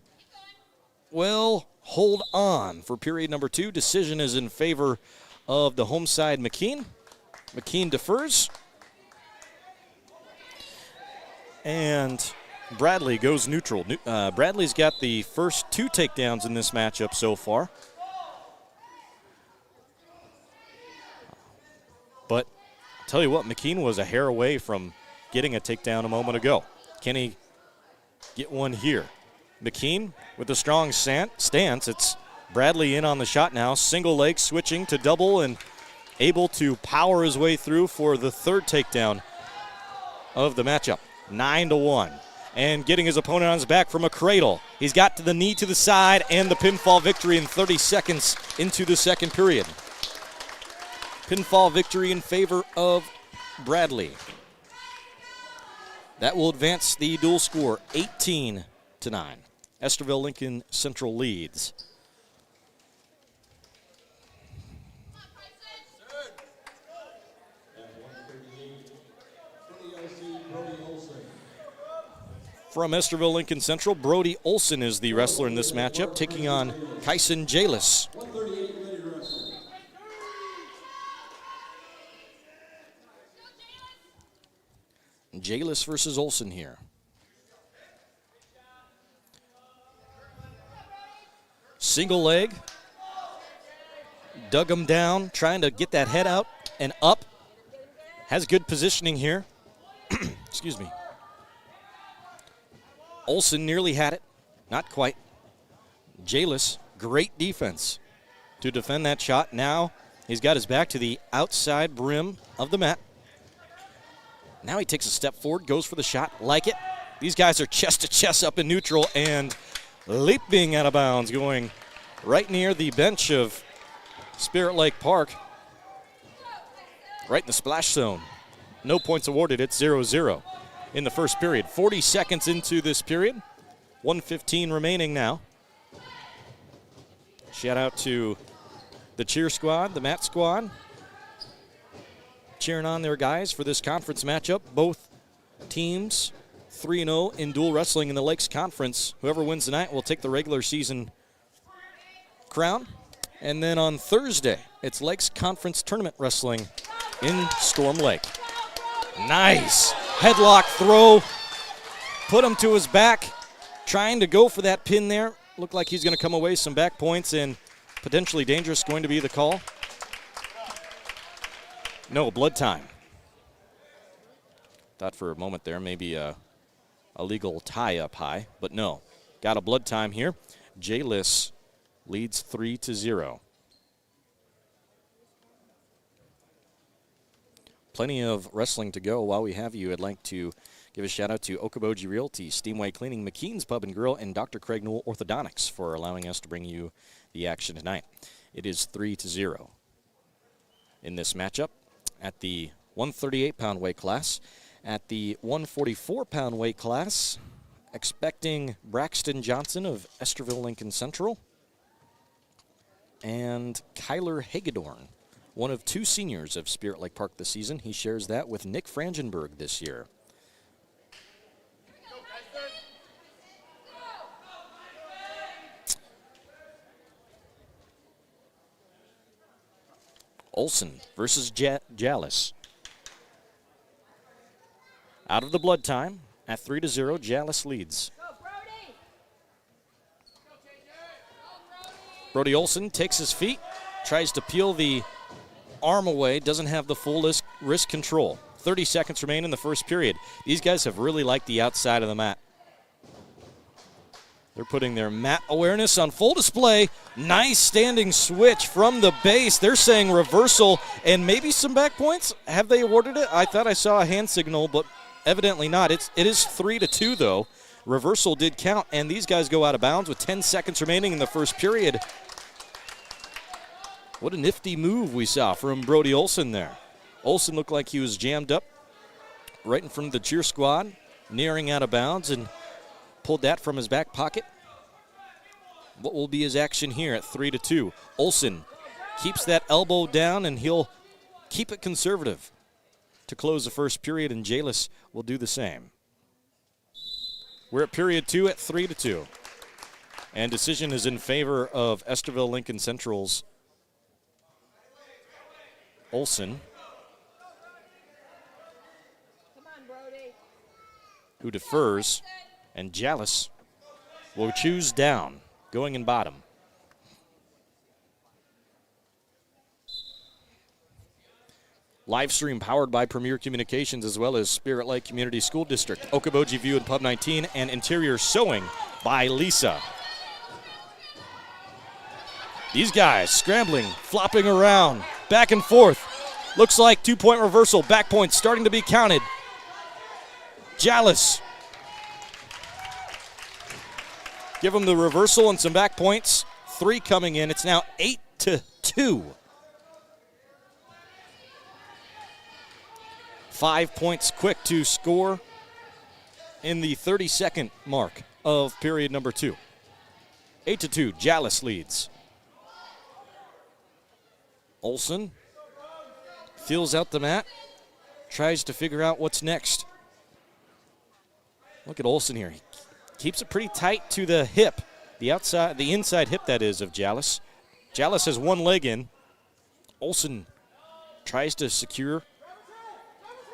will hold on for period number 2. Decision is in favor of the home side McKean. McKean defers. And Bradley goes neutral. Bradley's got the first 2 takedowns in this matchup so far. But I'll tell you what, McKean was a hair away from getting a takedown a moment ago. Can he get one here? McKean with a strong stance. It's Bradley in on the shot now. Single leg switching to double and able to power his way through for the 3rd takedown of the matchup. 9-1. And getting his opponent on his back from a cradle. He's got to the knee to the side and the pinfall victory in 30 seconds into the second period. Pinfall victory in favor of Bradley. That will advance the dual score 18-9. Estherville Lincoln Central leads. From Estherville Lincoln Central, Brody Olson is the wrestler in this matchup, taking on Kyson Jalis. Jalis versus Olson here. Single leg. Dug him down, trying to get that head out and up. Has good positioning here. Excuse me. Olson nearly had it. Not quite. Jalis, great defense to defend that shot. Now he's got his back to the outside brim of the mat. Now he takes a step forward, goes for the shot, like it. These guys are chest to chest up in neutral and leaping out of bounds, going right near the bench of Spirit Lake Park. Right in the splash zone. No points awarded. It's 0-0 in the first period. 40 seconds into this period. 1:15 remaining now. Shout out to the cheer squad, the mat squad, cheering on their guys for this conference matchup. Both teams 3-0 in dual wrestling in the Lakes Conference. Whoever wins tonight will take the regular season crown. And then on Thursday, it's Lakes Conference Tournament Wrestling in Storm Lake. Nice headlock throw. Put him to his back. Trying to go for that pin there. Looked like he's going to come away some back points, and potentially dangerous going to be the call. No, blood time. Thought for a moment there maybe a legal tie up high, but no. Got a blood time here. J-Liss leads 3-0. Plenty of wrestling to go. While we have you, I'd like to give a shout out to Okoboji Realty, Steamway Cleaning, McKean's Pub and Grill, and Dr. Craig Newell Orthodontics for allowing us to bring you the action tonight. It is 3-0 in this matchup at the 138-pound weight class. At the 144-pound weight class, expecting Braxton Johnson of Estherville Lincoln Central and Kyler Hagedorn, one of two seniors of Spirit Lake Park this season. He shares that with Nick Frangenberg this year. Olson versus Jallis. Out of the blood time at 3-0, Jallis leads. Brody Olson takes his feet, tries to peel the arm away, doesn't have the full wrist control. 30 seconds remain in the first period. These guys have really liked the outside of the mat. They're putting their mat awareness on full display. Nice standing switch from the base. They're saying reversal and maybe some back points. Have they awarded it? I thought I saw a hand signal, but evidently not. It is 3-2, though. Reversal did count, and these guys go out of bounds with 10 seconds remaining in the first period. What a nifty move we saw from Brody Olson there. Olson looked like he was jammed up right in front of the cheer squad, nearing out of bounds, and pulled that from his back pocket. What will be his action here at 3-2? Olson keeps that elbow down, and he'll keep it conservative to close the first period, and Jallis will do the same. We're at period 2 at 3-2. And decision is in favor of Estherville Lincoln Central's Olson, who defers, and Jallis will choose down, going in bottom. Live stream powered by Premier Communications as well as Spirit Lake Community School District, Okoboji View and Pub 19, and interior sewing by Lisa. These guys scrambling, flopping around, back and forth. Looks like two-point reversal, back points starting to be counted. Jallis. Give them the reversal and some back points. 3 coming in. It's now 8-2. 5 points quick to score in the 30-second mark of period number 2. 8-2, Jallis leads. Olson feels out the mat, tries to figure out what's next. Look at Olson here. He keeps it pretty tight to the hip, the inside hip, that is, of Jallis. Jallis has one leg in. Olson tries to secure.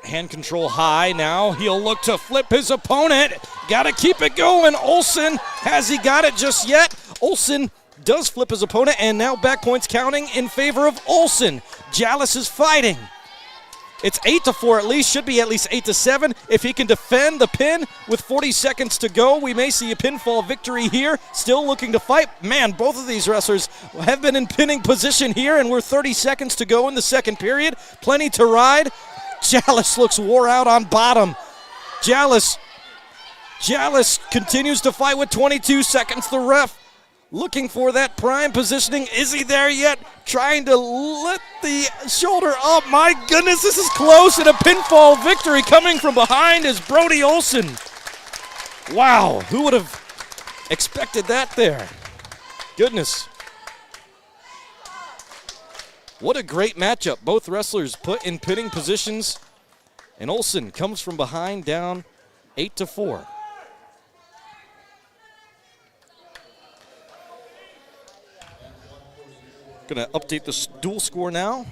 Hand control high. Now he'll look to flip his opponent. Got to keep it going. Olson, has he got it just yet? Olson does flip his opponent, and now back points counting in favor of Olson. Jallis is fighting. It's 8-4 at least, should be at least 8-7. If he can defend the pin with 40 seconds to go, we may see a pinfall victory here. Still looking to fight. Man, both of these wrestlers have been in pinning position here, and we're 30 seconds to go in the second period. Plenty to ride. Jallis looks wore out on bottom. Jallis continues to fight with 22 seconds. The ref looking for that prime positioning. Is he there yet? Trying to lift the shoulder up. My goodness, this is close, and a pinfall victory coming from behind is Brody Olson. Wow, who would have expected that there? Goodness. What a great matchup. Both wrestlers put in pinning positions, and Olson comes from behind down 8-4. Going to update the dual score now.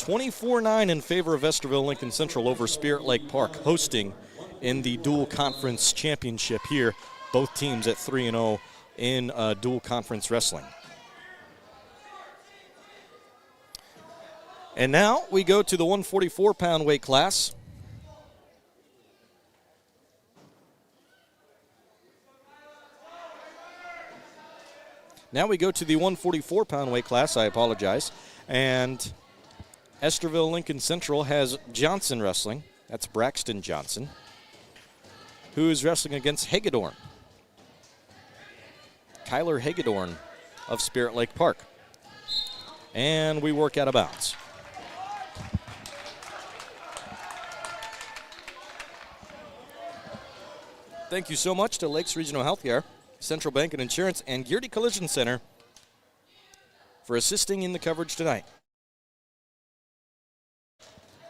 24-9 in favor of Estherville Lincoln Central over Spirit Lake Park, hosting in the dual conference championship here. Both teams at 3-0 in dual conference wrestling. And now we go to the 144-pound weight class. Now we go to the 144-pound weight class. I apologize. And Estherville Lincoln Central has Johnson wrestling. That's Braxton Johnson, who is wrestling against Hagedorn. Kyler Hagedorn of Spirit Lake Park. And we work out of bounds. Thank you so much to Lakes Regional Healthcare, Central Bank and Insurance, and Geardy Collision Center for assisting in the coverage tonight.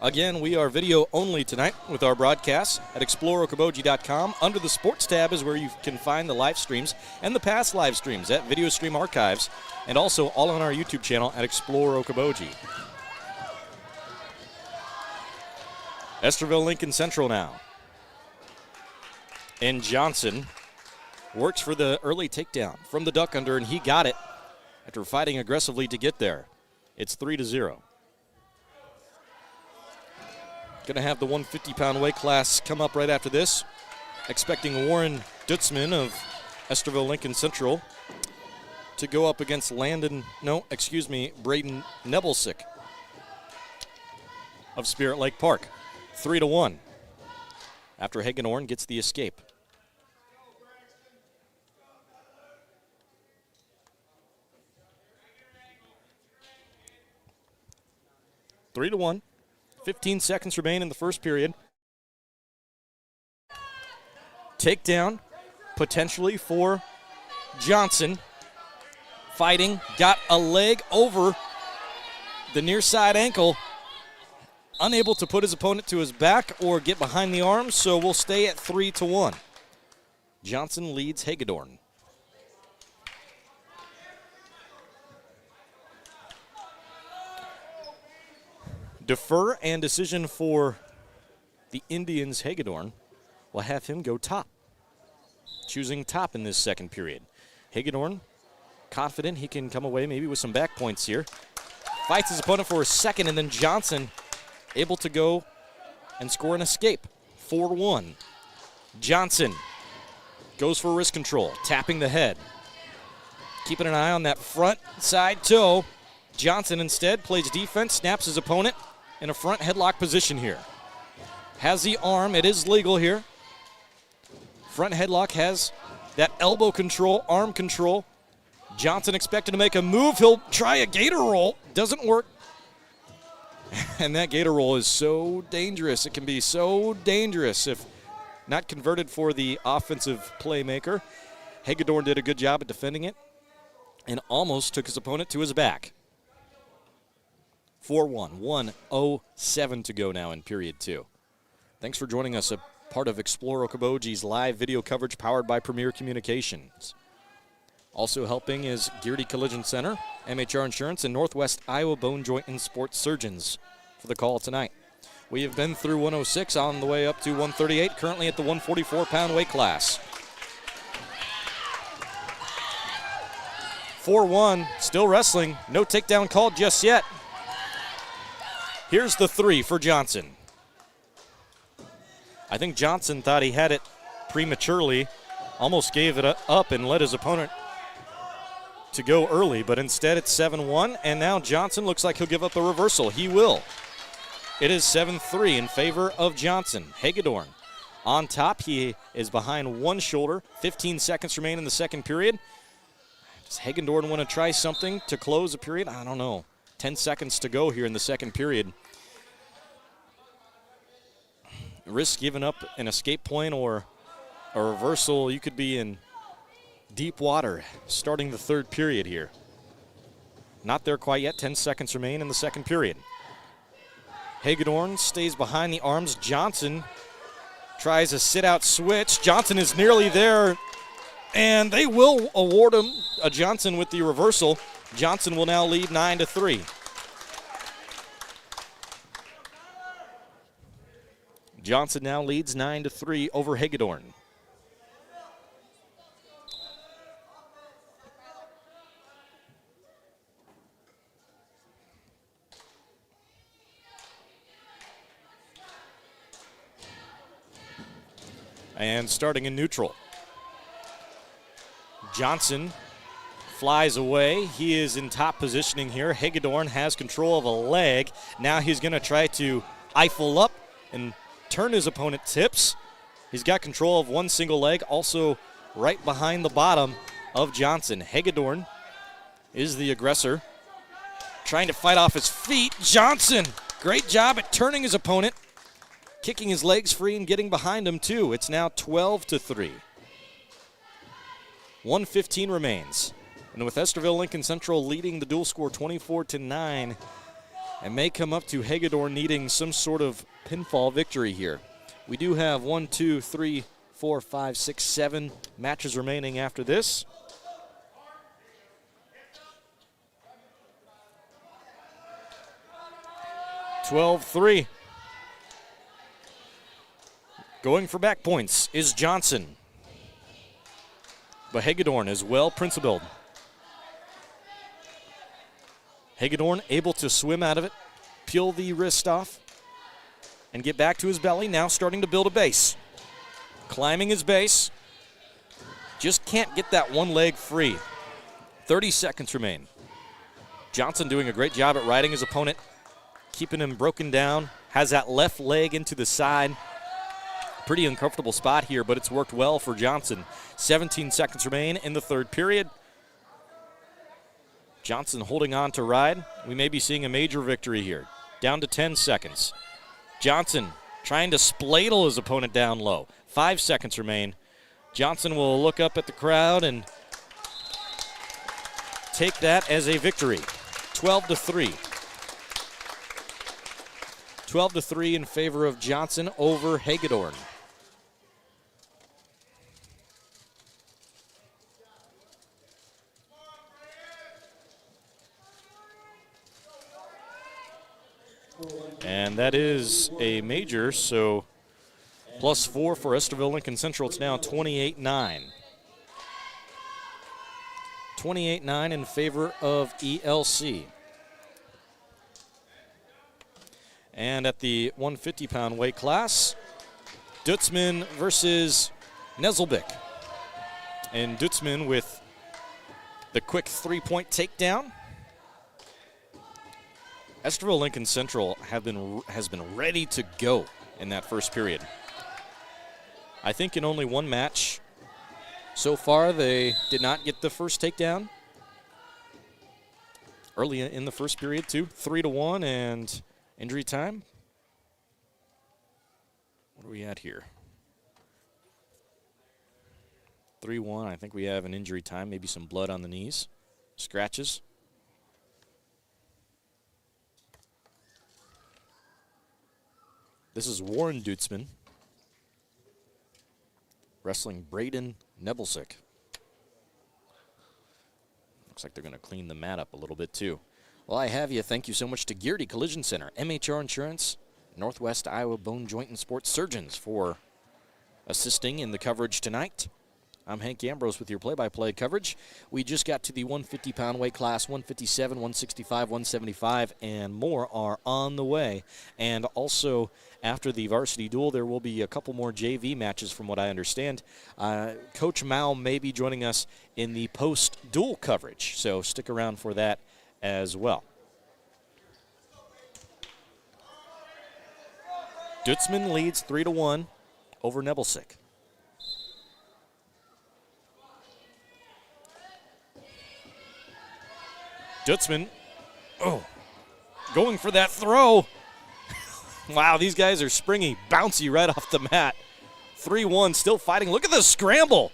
Again, we are video only tonight with our broadcasts at exploreokoboji.com. Under the sports tab is where you can find the live streams and the past live streams at Video Stream Archives, and also all on our YouTube channel at Explore Okoboji. Estherville Lincoln Central now. And Johnson works for the early takedown from the duck under, and he got it after fighting aggressively to get there. It's 3-0. Going to have the 150-pound weight class come up right after this. Expecting Warren Dutzman of Estherville Lincoln Central to go up against Braden Nebelsick of Spirit Lake Park. 3-1 after Hagedorn gets the escape. 3-1. 15 seconds remain in the first period. Takedown potentially for Johnson. Fighting, got a leg over the near side ankle. Unable to put his opponent to his back or get behind the arms, so we'll stay at 3-1. Johnson leads Hagedorn. Defer and decision for the Indians. Hagedorn will have him go top, choosing top in this second period. Hagedorn confident he can come away maybe with some back points here. Fights his opponent for a second, and then Johnson able to go and score an escape. 4-1. Johnson goes for wrist control, tapping the head. Keeping an eye on that front side toe. Johnson instead plays defense, snaps his opponent in a front headlock position here. Has the arm, it is legal here. Front headlock has that elbow control, arm control. Johnson expected to make a move. He'll try a gator roll. Doesn't work. And that gator roll is so dangerous. It can be so dangerous if not converted for the offensive playmaker. Hagedorn did a good job at defending it and almost took his opponent to his back. 4-1, 1:07 to go now in period two. Thanks for joining us, a part of Explore Okoboji's live video coverage powered by Premier Communications. Also helping is Geardy Collision Center, MHR Insurance, and Northwest Iowa Bone Joint and Sports Surgeons for the call tonight. We have been through 106 on the way up to 138, currently at the 144-pound weight class. 4-1, still wrestling. No takedown called just yet. Here's the 3 for Johnson. I think Johnson thought he had it prematurely, almost gave it up and let his opponent to go early, but instead it's 7-1, and now Johnson looks like he'll give up a reversal. He will. It is 7-3 in favor of Johnson. Hagedorn on top. He is behind one shoulder. 15 seconds remain in the second period. Does Hagedorn want to try something to close a period? I don't know. 10 seconds to go here in the second period. Risk giving up an escape point or a reversal, you could be in deep water starting the third period here. Not there quite yet. 10 seconds remain in the second period. Hagedorn stays behind the arms. Johnson tries a sit-out switch. Johnson is nearly there, and they will award him a Johnson with the reversal. Johnson will now lead 9-3. Johnson now leads 9-3 over Hagedorn. And starting in neutral, Johnson flies away. He is in top positioning here. Hagedorn has control of a leg. Now he's going to try to Eiffel up and turn his opponent's hips. He's got control of one single leg, also right behind the bottom of Johnson. Hagedorn is the aggressor, trying to fight off his feet. Johnson, great job at turning his opponent, kicking his legs free and getting behind him too. It's now 12-3. 1:15 remains. And with Estherville Lincoln Central leading the dual score 24-9, it may come up to Hagedorn needing some sort of pinfall victory here. We do have 1, 2, 3, 4, 5, 6, 7 matches remaining after this. (12-3). Going for back points is Johnson. But Hagedorn is well principled. Hagedorn able to swim out of it, peel the wrist off, and get back to his belly. Now starting to build a base. Climbing his base. Just can't get that one leg free. 30 seconds remain. Johnson doing a great job at riding his opponent, keeping him broken down. Has that left leg into the side. Pretty uncomfortable spot here, but it's worked well for Johnson. 17 seconds remain in the third period. Johnson holding on to ride. We may be seeing a major victory here. Down to 10 seconds. Johnson trying to spladle his opponent down low. 5 seconds remain. Johnson will look up at the crowd and take that as a victory. 12-3. 12-3 in favor of Johnson over Hagedorn. And that is a major, so +4 for Estherville Lincoln Central. It's now 28-9. 28-9 in favor of ELC. And at the 150-pound weight class, Dutzman versus Nezelbeck. And Dutzman with the quick three-point takedown. Estherville Lincoln Central has been ready to go in that first period. I think in only one match so far they did not get the first takedown. Early in the first period too, 3-1 and injury time. What are we at here? 3-1, I think we have an injury time, maybe some blood on the knees, scratches. This is Warren Dutzman wrestling Braden Nebelsick. Looks like they're going to clean the mat up a little bit too. Well, I have you. Thank you so much to Geardy Collision Center, MHR Insurance, Northwest Iowa Bone Joint and Sports Surgeons for assisting in the coverage tonight. I'm Hank Ambrose with your play-by-play coverage. We just got to the 150-pound weight class. 157, 165, 175, and more are on the way. And also, after the varsity duel, there will be a couple more JV matches from what I understand. Coach Mao may be joining us in the post-duel coverage, so stick around for that as well. Dutzman leads 3-1 over Nebelsick. Dutzman, going for that throw. Wow, these guys are springy, bouncy right off the mat. 3-1, still fighting. Look at the scramble.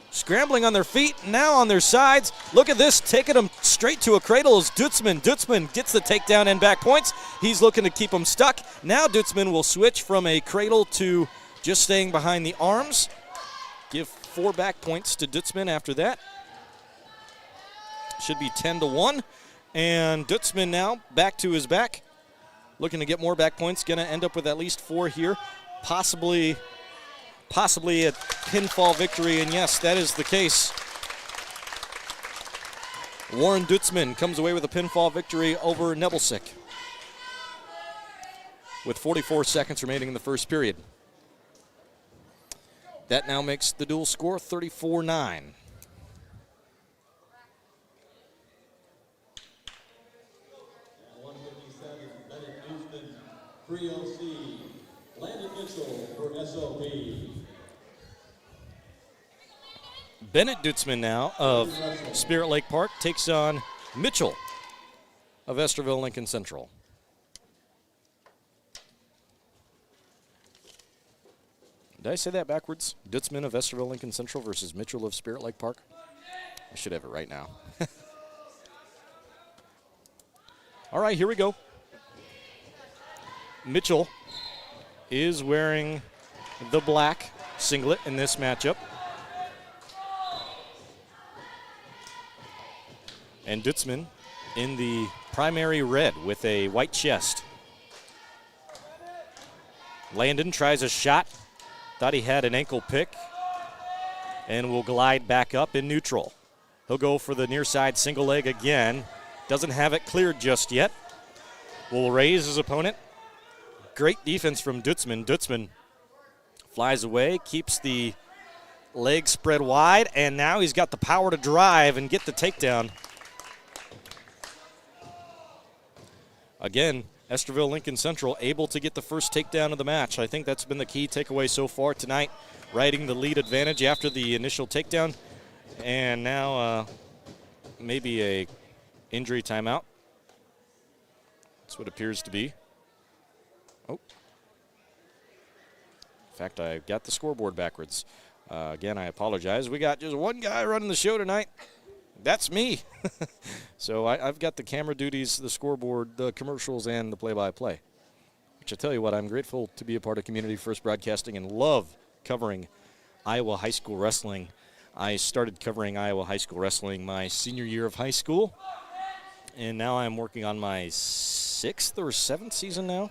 Scrambling on their feet, now on their sides. Look at this, taking them straight to a cradle is Dutzman. Dutzman gets the takedown and back points. He's looking to keep them stuck. Now Dutzman will switch from a cradle to just staying behind the arms. Give 4 back points to Dutzman after that. Should be 10-1. And Dutzman now back to his back. Looking to get more back points. Going to end up with at least 4 here. possibly a pinfall victory, and yes, that is the case. Warren Dutzman comes away with a pinfall victory over Nebelsick with 44 seconds remaining in the first period. That now makes the dual score 34-9.
Pre-OC, Landon Mitchell for SOP.
Bennett Dutzman now of Spirit Lake Park takes on Mitchell of Estherville Lincoln Central. Did I say that backwards? Dutzman of Estherville Lincoln Central versus Mitchell of Spirit Lake Park? I should have it right now. All right, here we go. Mitchell is wearing the black singlet in this matchup. And Dutzman in the primary red with a white chest. Landon tries a shot. Thought he had an ankle pick and will glide back up in neutral. He'll go for the near side single leg again. Doesn't have it cleared just yet. Will raise his opponent. Great defense from Dutzman. Dutzman flies away, keeps the leg spread wide, and now he's got the power to drive and get the takedown. Again, Estherville Lincoln Central able to get the first takedown of the match. I think that's been the key takeaway so far tonight, riding the lead advantage after the initial takedown. And now maybe a injury timeout. That's what it appears to be. Oh. In fact, I got the scoreboard backwards. Again, I apologize. We got just one guy running the show tonight. That's me. So I've got the camera duties, the scoreboard, the commercials, and the play-by-play. Which I tell you what, I'm grateful to be a part of Community First Broadcasting and love covering Iowa high school wrestling. I started covering Iowa high school wrestling my senior year of high school, and now I'm working on my 6th or 7th season now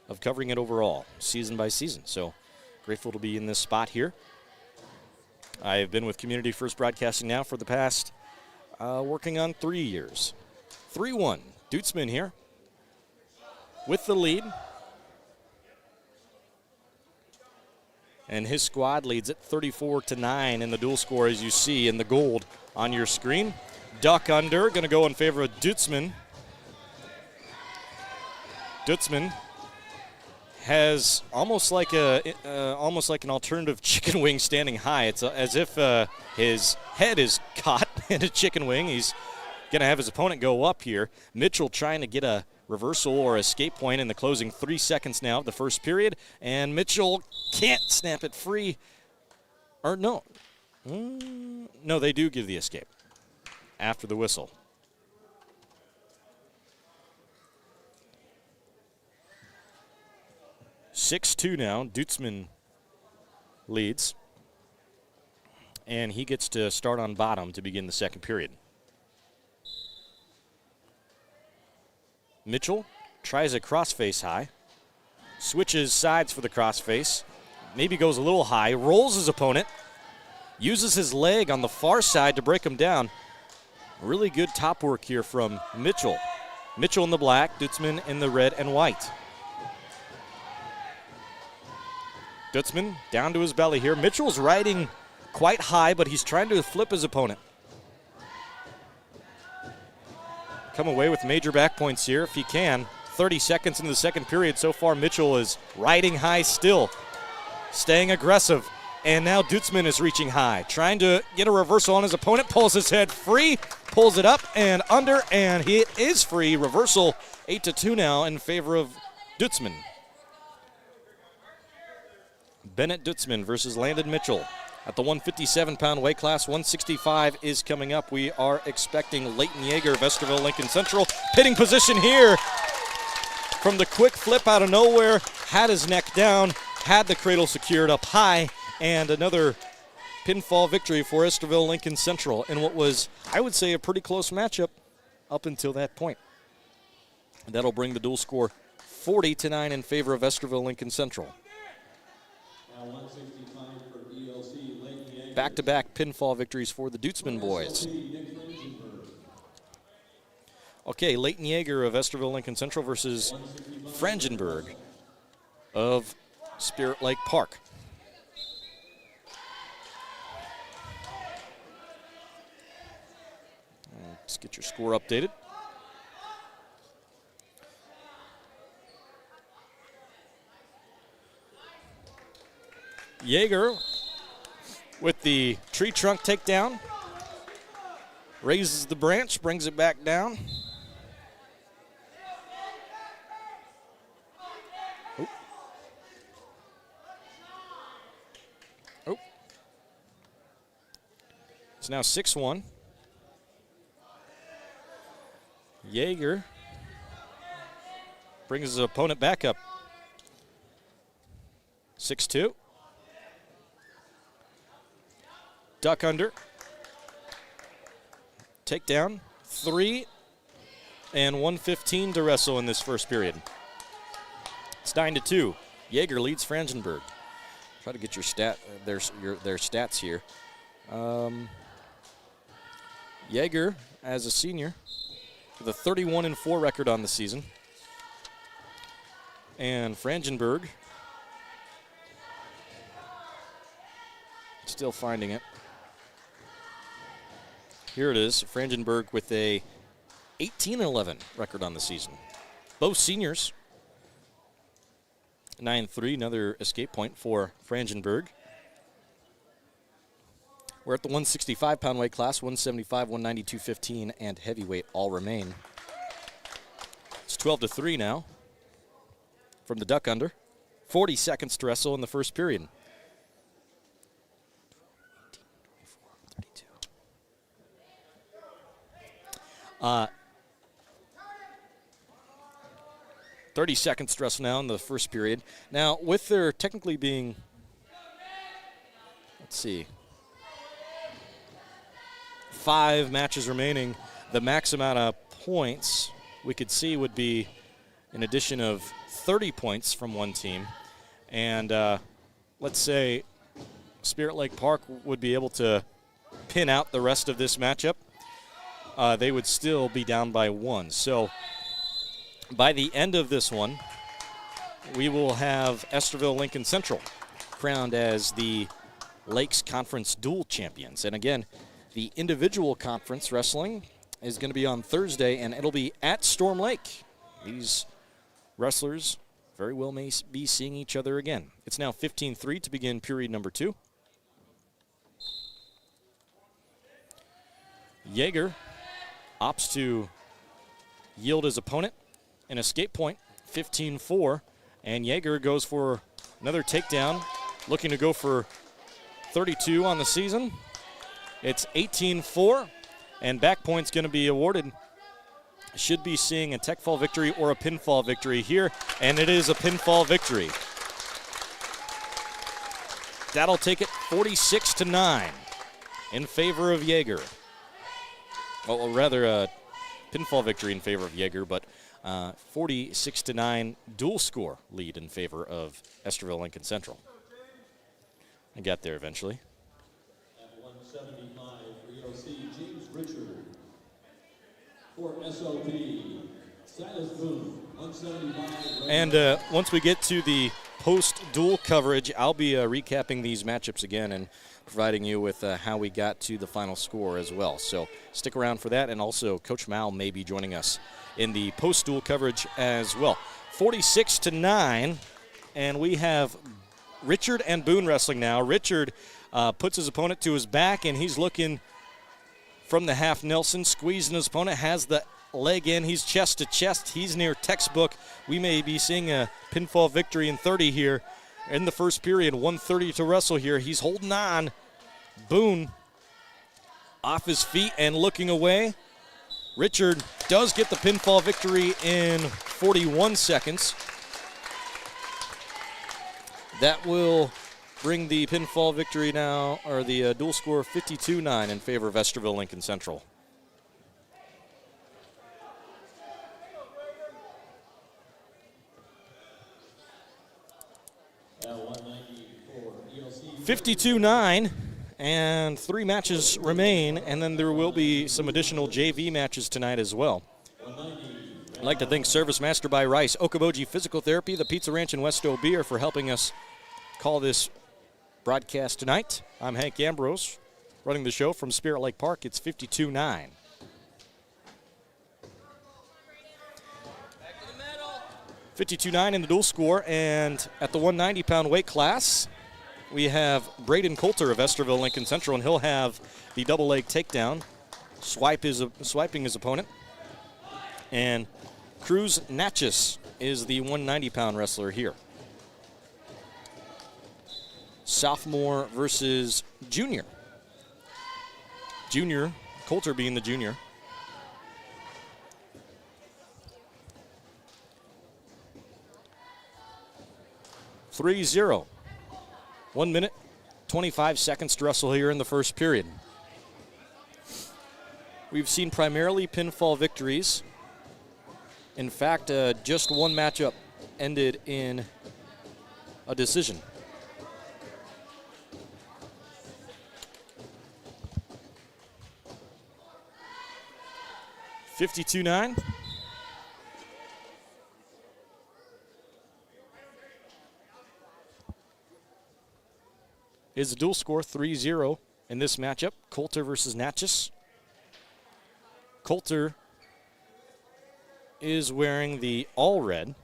of covering it overall, season by season. So grateful to be in this spot here. I've been with Community First Broadcasting now for the past, working on 3 years. 3-1, Dutzman here with the lead. And his squad leads at 34-9 in the dual score, as you see in the gold on your screen. Duck under, going to go in favor of Dutzman. Dutzman has almost like an alternative chicken wing standing high. It's as if his head is caught in a chicken wing. He's going to have his opponent go up here. Mitchell trying to get a reversal or escape point in the closing 3 seconds now of the first period, and Mitchell can't snap it free. Or no. No, they do give the escape after the whistle. (6-2) now. Dutzman leads. And he gets to start on bottom to begin the second period. Mitchell tries a crossface high. Switches sides for the crossface. Maybe goes a little high. Rolls his opponent. Uses his leg on the far side to break him down. Really good top work here from Mitchell. Mitchell in the black, Dutzman in the red and white. Dutzman down to his belly here. Mitchell's riding quite high, but he's trying to flip his opponent. Come away with major back points here if he can. 30 seconds into the second period. So far, Mitchell is riding high still, staying aggressive. And now Dutzman is reaching high, trying to get a reversal on his opponent. Pulls his head free, pulls it up and under, and it is free. Reversal 8-2 now in favor of Dutzman. Bennett Dutzman versus Landon Mitchell at the 157-pound weight class. 165 is coming up. We are expecting Leighton Yeager of Estherville Lincoln Central. Pitting position here from the quick flip out of nowhere. Had his neck down, had the cradle secured up high, and another pinfall victory for Estherville Lincoln Central in what was, I would say, a pretty close matchup up until that point. And that'll bring the dual score 40-9 in favor of Estherville Lincoln Central.
Now 165 for ELC Lake Yager.
Back-to-back pinfall victories for the Dutzman boys. Okay, Leighton Yeager of Estherville Lincoln Central versus Frangenberg of Spirit Lake Park. Let's get your score updated. Yeager with the tree trunk takedown. Raises the branch, brings it back down. It's now 6-1. Yeager brings his opponent back up. 6-2. Duck under. Takedown. 3 and 1:15 to wrestle in this first period. It's 9-2. Yeager leads Frangenberg. Try to get your their stats here. Yeager, as a senior, with a 31-4 record on the season. And Frangenberg, still finding it. Here it is, Frangenberg with a 18-11 record on the season. Both seniors. 9-3, another escape point for Frangenberg. We're at the 165-pound weight class, 175, 190, 215, and heavyweight all remain. It's 12-3 now from the duck under. 40 seconds to wrestle in the first period. 30 seconds to wrestle now in the first period. Now, with there technically being, let's see, 5 matches remaining, the max amount of points we could see would be an addition of 30 points from one team. And let's say Spirit Lake Park would be able to pin out the rest of this matchup. They would still be down by 1. So by the end of this one, we will have Estherville Lincoln Central crowned as the Lakes Conference dual champions. And again, the individual conference wrestling is going to be on Thursday, and it'll be at Storm Lake. These wrestlers very well may be seeing each other again. It's now 15-3 to begin period number 2. Yeager opts to yield his opponent an escape point, 15-4, and Yeager goes for another takedown, looking to go for 32 on the season. It's 18-4, and back point's going to be awarded. Should be seeing a tech fall victory or a pinfall victory here, and it is a pinfall victory. That'll take it 46-9 in favor of Yeager. Well, rather a pinfall victory in favor of Yeager, but 46-9 dual score lead in favor of Estherville Lincoln Central. I got there eventually.
At 175 for EOC, James Richard. For SOP, Silas Boone, 175.
And once we get to the post-dual coverage, I'll be recapping these matchups again and providing you with how we got to the final score as well. So stick around for that, and also Coach Mal may be joining us in the post-dual coverage as well. 46-9, and we have Richard and Boone wrestling now. Richard puts his opponent to his back, and he's looking from the half Nelson, squeezing his opponent, has the leg in. He's chest to chest. He's near textbook. We may be seeing a pinfall victory in 30 here in the first period. 1:30 to wrestle here. He's holding on. Boone off his feet and looking away. Richard does get the pinfall victory in 41 seconds. That will bring the pinfall victory now, or the dual score 52-9 in favor of Estherville Lincoln Central. 52-9, and 3 matches remain, and then there will be some additional JV matches tonight as well. I'd like to thank Service Master by Rice, Okoboji Physical Therapy, the Pizza Ranch in West Beer for helping us call this broadcast tonight. I'm Hank Ambrose, running the show from Spirit Lake Park. It's 52-9. 52-9 in the dual score, and at the 190-pound weight class, we have Braden Coulter of Estherville Lincoln Central, and he'll have the double leg takedown, swiping his opponent. And Cruz Natchez is the 190-pound wrestler here. Sophomore versus junior. Junior, Coulter being the junior. (3-0). 1 minute, 25 seconds to wrestle here in the first period. We've seen primarily pinfall victories. In fact, just one matchup ended in a decision. (52-9). Is the dual score 3-0 in this matchup. Coulter versus Natchez. Coulter is wearing the all red.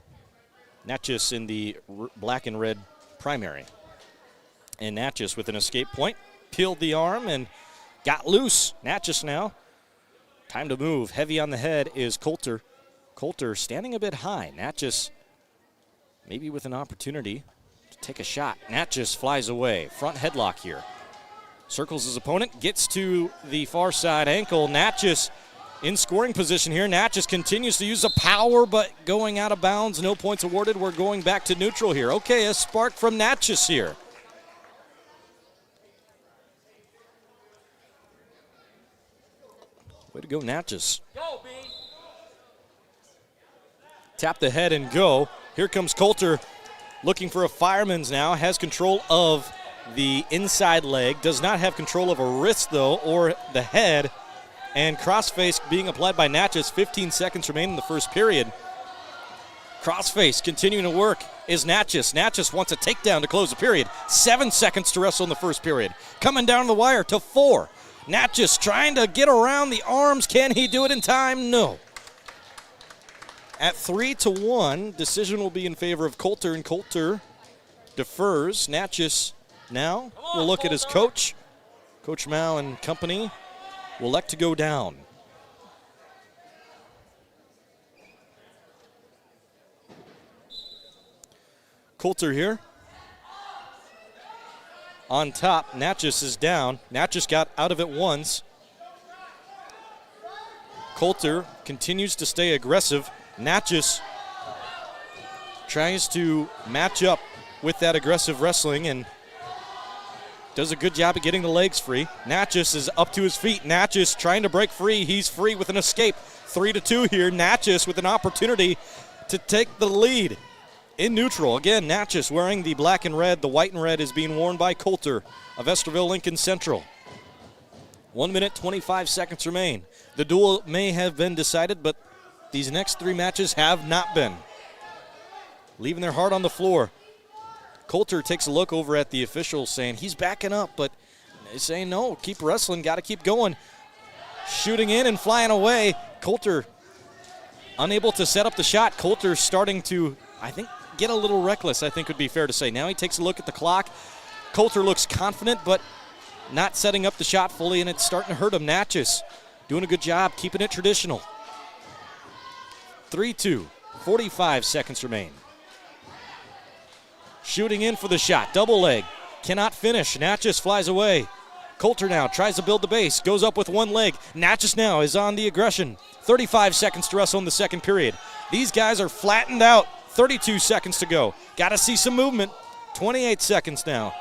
Natchez in the black and red primary. And Natchez with an escape point. Peeled the arm and got loose. Natchez now. Time to move. Heavy on the head is Coulter. Coulter standing a bit high. Natchez maybe with an opportunity to take a shot. Natchez flies away. Front headlock here. Circles his opponent. Gets to the far side ankle. Natchez in scoring position here. Natchez continues to use the power, but going out of bounds. No points awarded. We're going back to neutral here. Okay, a spark from Natchez here. Way to go, Natchez.
Go, B.
Tap the head and go. Here comes Coulter looking for a fireman's now. Has control of the inside leg. Does not have control of a wrist, though, or the head. And crossface being applied by Natchez. 15 seconds remain in the first period. Crossface continuing to work is Natchez. Natchez wants a takedown to close the period. 7 seconds to wrestle in the first period. Coming down the wire to 4. Natchez trying to get around the arms. Can he do it in time? No. At 3-1, decision will be in favor of Coulter, and Coulter defers. Natchez now will look at his coach. Coach Mao and company will elect to go down. Coulter here. On top, Natchez is down. Natchez got out of it once. Coulter continues to stay aggressive. Natchez tries to match up with that aggressive wrestling and does a good job of getting the legs free. Natchez is up to his feet. Natchez trying to break free. He's free with an escape. 3-2 here. Natchez with an opportunity to take the lead in neutral. Again, Natchez wearing the black and red. The white and red is being worn by Coulter of Estherville Lincoln Central. 1 minute, 25 seconds remain. The duel may have been decided, but these next 3 matches have not been. Leaving their heart on the floor. Coulter takes a look over at the officials saying he's backing up, but they say no, keep wrestling, got to keep going. Shooting in and flying away. Coulter unable to set up the shot. Coulter starting to, I think, get a little reckless, I think would be fair to say. Now he takes a look at the clock. Coulter looks confident, but not setting up the shot fully, and it's starting to hurt him. Natchez doing a good job, keeping it traditional. 3-2, 45 seconds remain. Shooting in for the shot, double leg, cannot finish. Natchez flies away. Coulter now tries to build the base, goes up with one leg. Natchez now is on the aggression. 35 seconds to wrestle in the second period. These guys are flattened out. 32 seconds to go. Got to see some movement. 28 seconds now.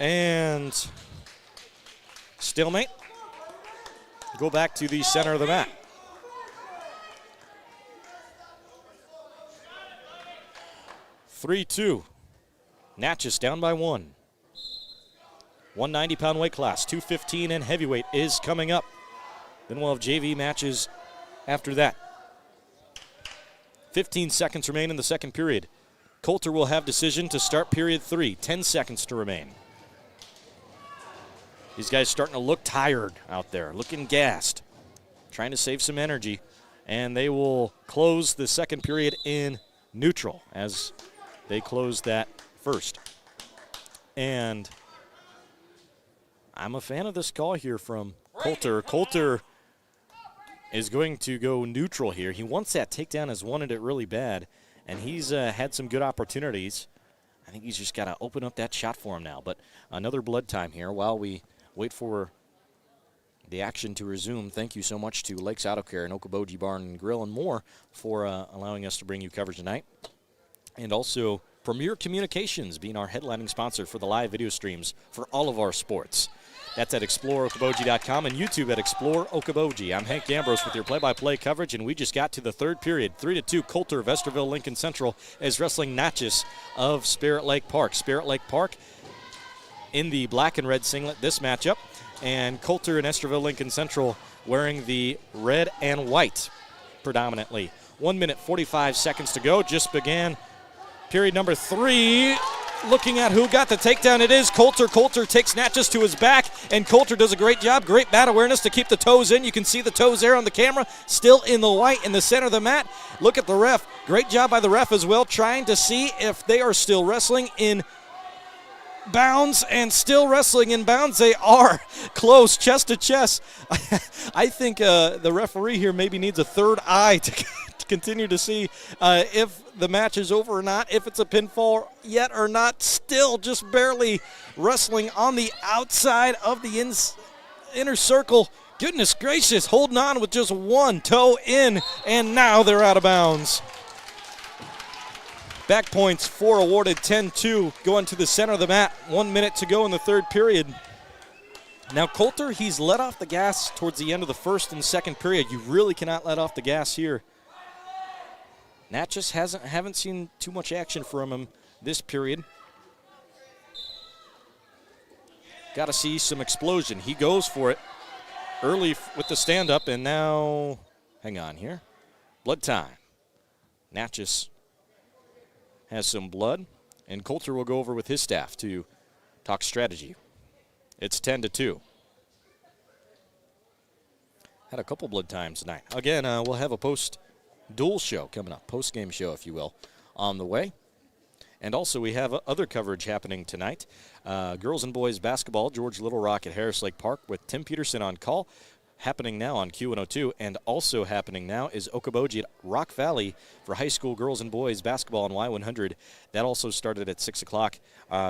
And stalemate. Go back to the center of the mat. (3-2). Natchez down by 1. 190-pound weight class. 215 and heavyweight is coming up. Then we'll have JV matches after that. 15 seconds remain in the second period. Coulter will have decision to start period 3. 10 seconds to remain. These guys starting to look tired out there, looking gassed, trying to save some energy. And they will close the second period in neutral as they close that first. And I'm a fan of this call here from Coulter. Coulter is going to go neutral here. He wants that takedown, has wanted it really bad, and he's had some good opportunities. I think he's just got to open up that shot for him now. But another blood time here while we wait for the action to resume. Thank you so much to Lakes Auto Care and Okoboji Barn and Grill and more for allowing us to bring you coverage tonight. And also Premier Communications being our headlining sponsor for the live video streams for all of our sports. That's at ExploreOkoboji.com and YouTube at Explore Okoboji. I'm Hank Ambrose with your play-by-play coverage, and we just got to the third period. 3-2, Coulter of Estherville Lincoln Central is wrestling Natchez of Spirit Lake Park. Spirit Lake Park in the black and red singlet this matchup, and Coulter and Estherville Lincoln Central wearing the red and white predominantly. 1 minute, 45 seconds to go. Just began period number 3. Looking at who got the takedown, it is Coulter. Coulter takes Natchez to his back, and Coulter does a great job. Great mat awareness to keep the toes in. You can see the toes there on the camera, still in the white in the center of the mat. Look at the ref. Great job by the ref as well, trying to see if they are still wrestling in bounds, and still wrestling in bounds. They are close, chest to chest. I think the referee here maybe needs a third eye to continue to see if the match is over or not, if it's a pinfall yet or not. Still just barely wrestling on the outside of the inner circle. Goodness gracious, holding on with just one toe in, and now they're out of bounds. Back points, 4 awarded, 10-2, going to the center of the mat. 1 minute to go in the third period. Now Coulter, he's let off the gas towards the end of the first and second period. You really cannot let off the gas here. Natchez haven't seen too much action from him this period. Got to see some explosion. He goes for it early with the stand-up, and now, hang on here, blood time. Natchez has some blood, and Coulter will go over with his staff to talk strategy. It's 10-2. Had a couple blood times tonight. Again, we'll have a post-duel show coming up, post-game show, if you will, on the way. And also we have other coverage happening tonight. Girls and boys basketball, George Little Rock at Harris Lake Park with Tim Peterson on call. Happening now on Q102, and also happening now is Okoboji at Rock Valley for high school girls and boys basketball on Y100. That also started at 6 o'clock.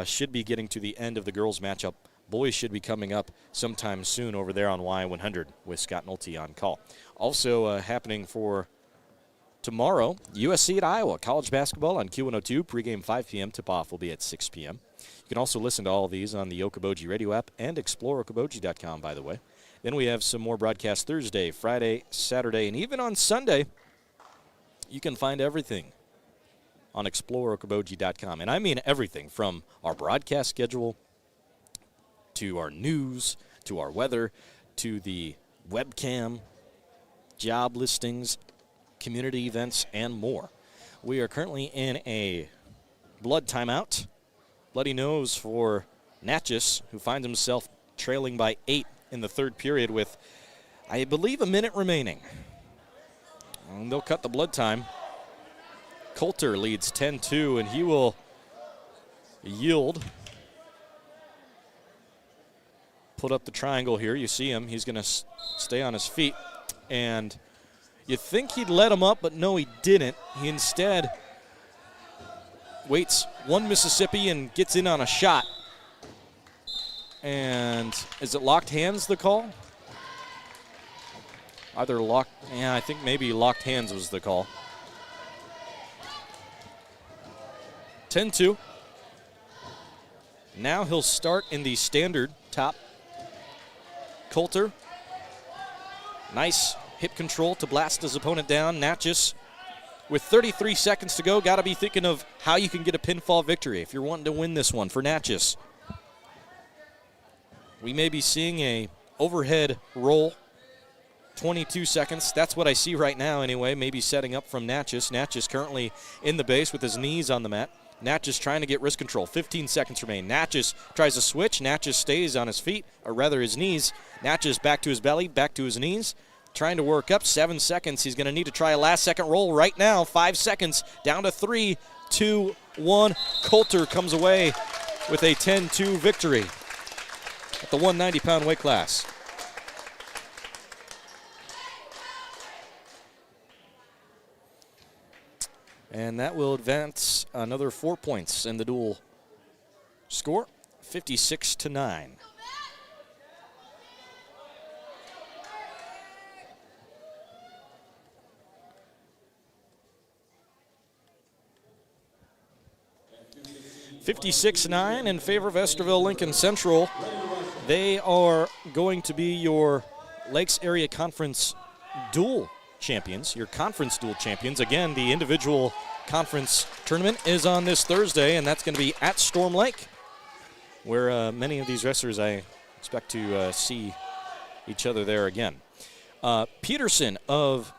Should be getting to the end of the girls matchup. Boys should be coming up sometime soon over there on Y100 with Scott Nolte on call. Also happening for tomorrow, USC at Iowa. College basketball on Q102. Pregame 5 p.m. Tip-off will be at 6 p.m. You can also listen to all of these on the Okoboji radio app and ExploreOkoboji.com, by the way. Then we have some more broadcasts Thursday, Friday, Saturday, and even on Sunday. You can find everything on ExploreOkoboji.com. And I mean everything from our broadcast schedule to our news, to our weather, to the webcam, job listings, community events, and more. We are currently in a blood timeout. Bloody nose for Natchez, who finds himself trailing by 8 in the third period with, I believe, a minute remaining. And they'll cut the blood time. Coulter leads 10-2, and he will yield. Put up the triangle here. You see him. He's going to stay on his feet. And you think he'd let him up, but no, he didn't. He instead waits one Mississippi and gets in on a shot. And is it locked hands, the call? Either locked, I think maybe locked hands was the call. 10-2. Now he'll start in the standard top. Coulter. Nice hip control to blast his opponent down. Natchez with 33 seconds to go, got to be thinking of how you can get a pinfall victory if you're wanting to win this one for Natchez. We may be seeing a overhead roll, 22 seconds. That's what I see right now anyway, maybe setting up from Natchez. Natchez currently in the base with his knees on the mat. Natchez trying to get wrist control. 15 seconds remain. Natchez tries to switch. Natchez stays on his feet, or rather his knees. Natchez back to his belly, back to his knees. Trying to work up. 7 seconds. He's going to need to try a last-second roll right now. 5 seconds. Down to 3, 2, 1. Coulter comes away with a 10-2 victory at the 190-pound weight class. And that will advance another 4 points in the dual score, 56-9. (56-9) in favor of Estherville Lincoln Central. They are going to be your Lakes Area Conference dual champions, your conference dual champions. Again, the individual conference tournament is on this Thursday, and that's going to be at Storm Lake, where many of these wrestlers I expect to see each other there again. Peterson of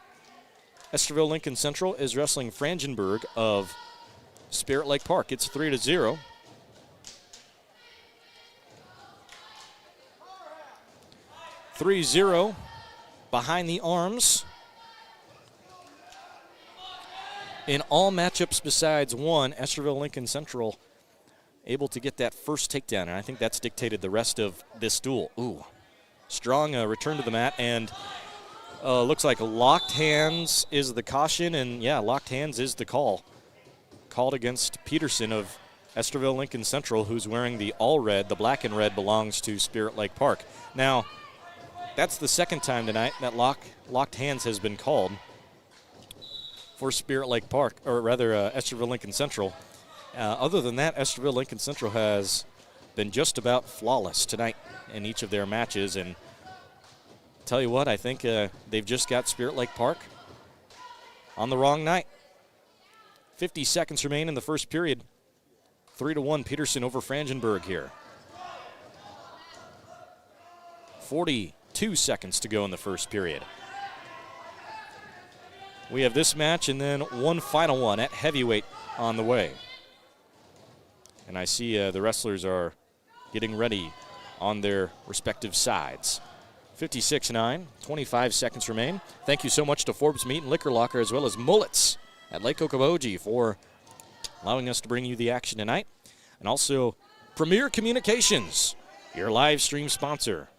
Estherville Lincoln Central is wrestling Frangenberg of Spirit Lake Park. It's 3-0. (3-0) behind the arms. In all matchups besides one, Estherville Lincoln Central able to get that first takedown, and I think that's dictated the rest of this duel. Ooh, strong return to the mat, and looks like locked hands is the caution, and yeah, locked hands is the call. Called against Peterson of Estherville Lincoln Central, who's wearing the all red. The black and red belongs to Spirit Lake Park. Now, that's the second time tonight that locked hands has been called for Spirit Lake Park, or rather Estherville Lincoln Central. Other than that, Estherville Lincoln Central has been just about flawless tonight in each of their matches. And tell you what, I think they've just got Spirit Lake Park on the wrong night. 50 seconds remain in the first period. 3-1 Peterson over Frangenberg here. 42 seconds to go in the first period. We have this match and then one final one at heavyweight on the way. And I see the wrestlers are getting ready on their respective sides. 56-9, 25 seconds remain. Thank you so much to Forbes Meat and Liquor Locker, as well as Mullets at Lake Okoboji, for allowing us to bring you the action tonight. And also Premier Communications, your live stream sponsor.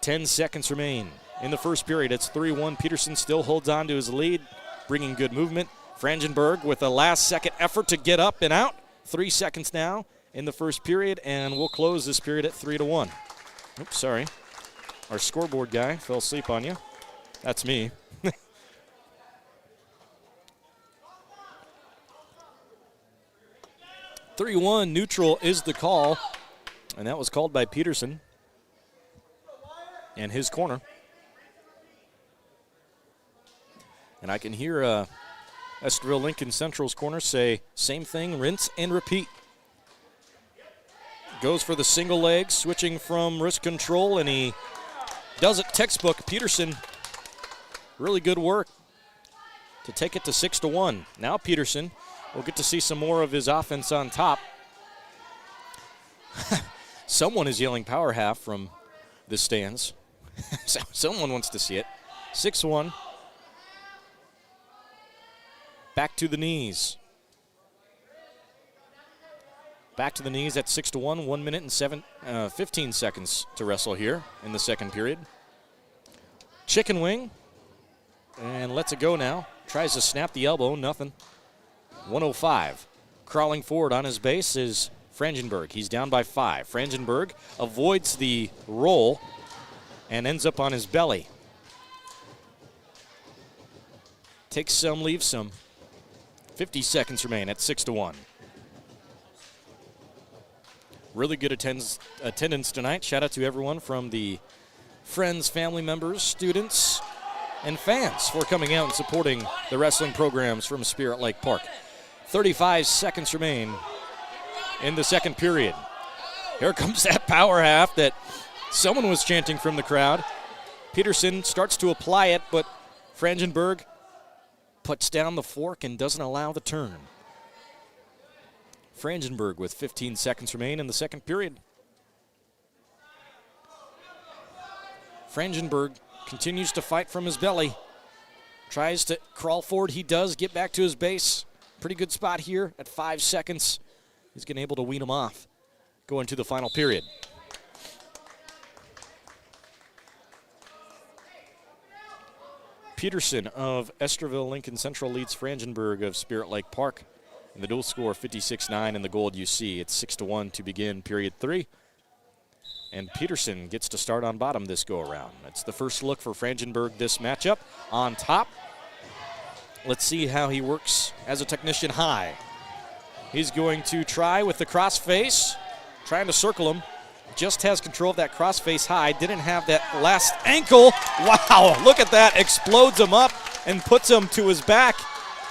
10 seconds remain in the first period. It's 3-1. Peterson still holds on to his lead, bringing good movement. Frangenberg with a last-second effort to get up and out. 3 seconds now in the first period, and we'll close this period at 3-1. Oops, sorry. Our scoreboard guy fell asleep on you. That's me. 3-1 neutral is the call, and that was called by Peterson and his corner. And I can hear Estherville Lincoln Central's corner say, same thing, rinse and repeat. Goes for the single leg, switching from wrist control, and he does it textbook. Peterson, really good work to take it to 6-1. Now Peterson will get to see some more of his offense on top. Someone is yelling power half from the stands. Someone wants to see it. 6-1. Back to the knees. Back to the knees at 6-1. 1 minute and 15 seconds to wrestle here in the second period. Chicken wing. And lets it go now. Tries to snap the elbow. Nothing. 105. Crawling forward on his base is Frangenberg. He's down by 5. Frangenberg avoids the roll and ends up on his belly. Takes some, leaves some. 50 seconds remain at 6-1. Really good attendance tonight. Shout out to everyone from the friends, family members, students, and fans for coming out and supporting the wrestling programs from Spirit Lake Park. 35 seconds remain in the second period. Here comes that power half that someone was chanting from the crowd. Peterson starts to apply it, but Frangenberg puts down the fork and doesn't allow the turn. Frangenberg with 15 seconds remain in the second period. Frangenberg continues to fight from his belly. Tries to crawl forward. He does get back to his base. Pretty good spot here at 5 seconds. He's getting able to wean him off. Going to the final period. Peterson of Estherville Lincoln Central leads Frangenberg of Spirit Lake Park. And the dual score 56-9 in the gold you see. It's 6-1 to begin period 3. And Peterson gets to start on bottom this go-around. It's the first look for Frangenberg this matchup. On top, let's see how he works as a technician high. He's going to try with the cross-face, trying to circle him. Just has control of that cross-face high. Didn't have that last ankle. Wow, look at that. Explodes him up and puts him to his back.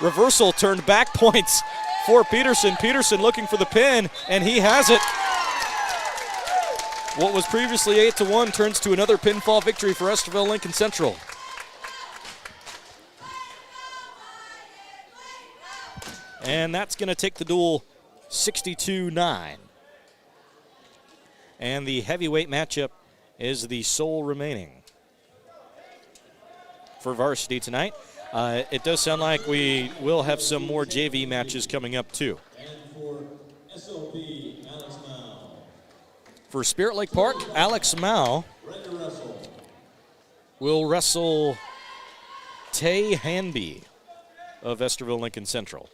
Reversal turned back points for Peterson. Peterson looking for the pin, and he has it. What was previously 8-1 turns to another pinfall victory for Estherville Lincoln Central. And that's going to take the duel 62-9. And the heavyweight matchup is the sole remaining for varsity tonight. It does sound like we will have some more JV matches coming up too.
And for SOP, Alex Mao.
For Spirit Lake Park, Alex Mao will wrestle Tay Hanby of Estherville Lincoln Central.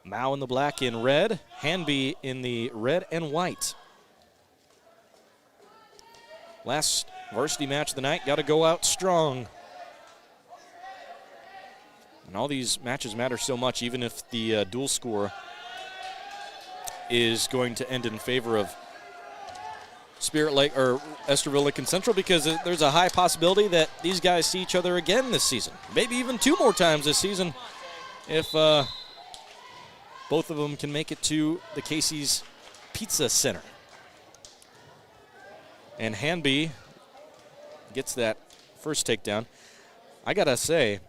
Mao in the black in red, Hanby in the red and white. Last varsity match of the night, got to go out strong. And all these matches matter so much, even if the dual score is going to end in favor of Spirit Lake or Estherville Lincoln Central, because there's a high possibility that these guys see each other again this season. Maybe even 2 more times this season if both of them can make it to the Casey's Pizza Center. And Hanby gets that first takedown. I got to say,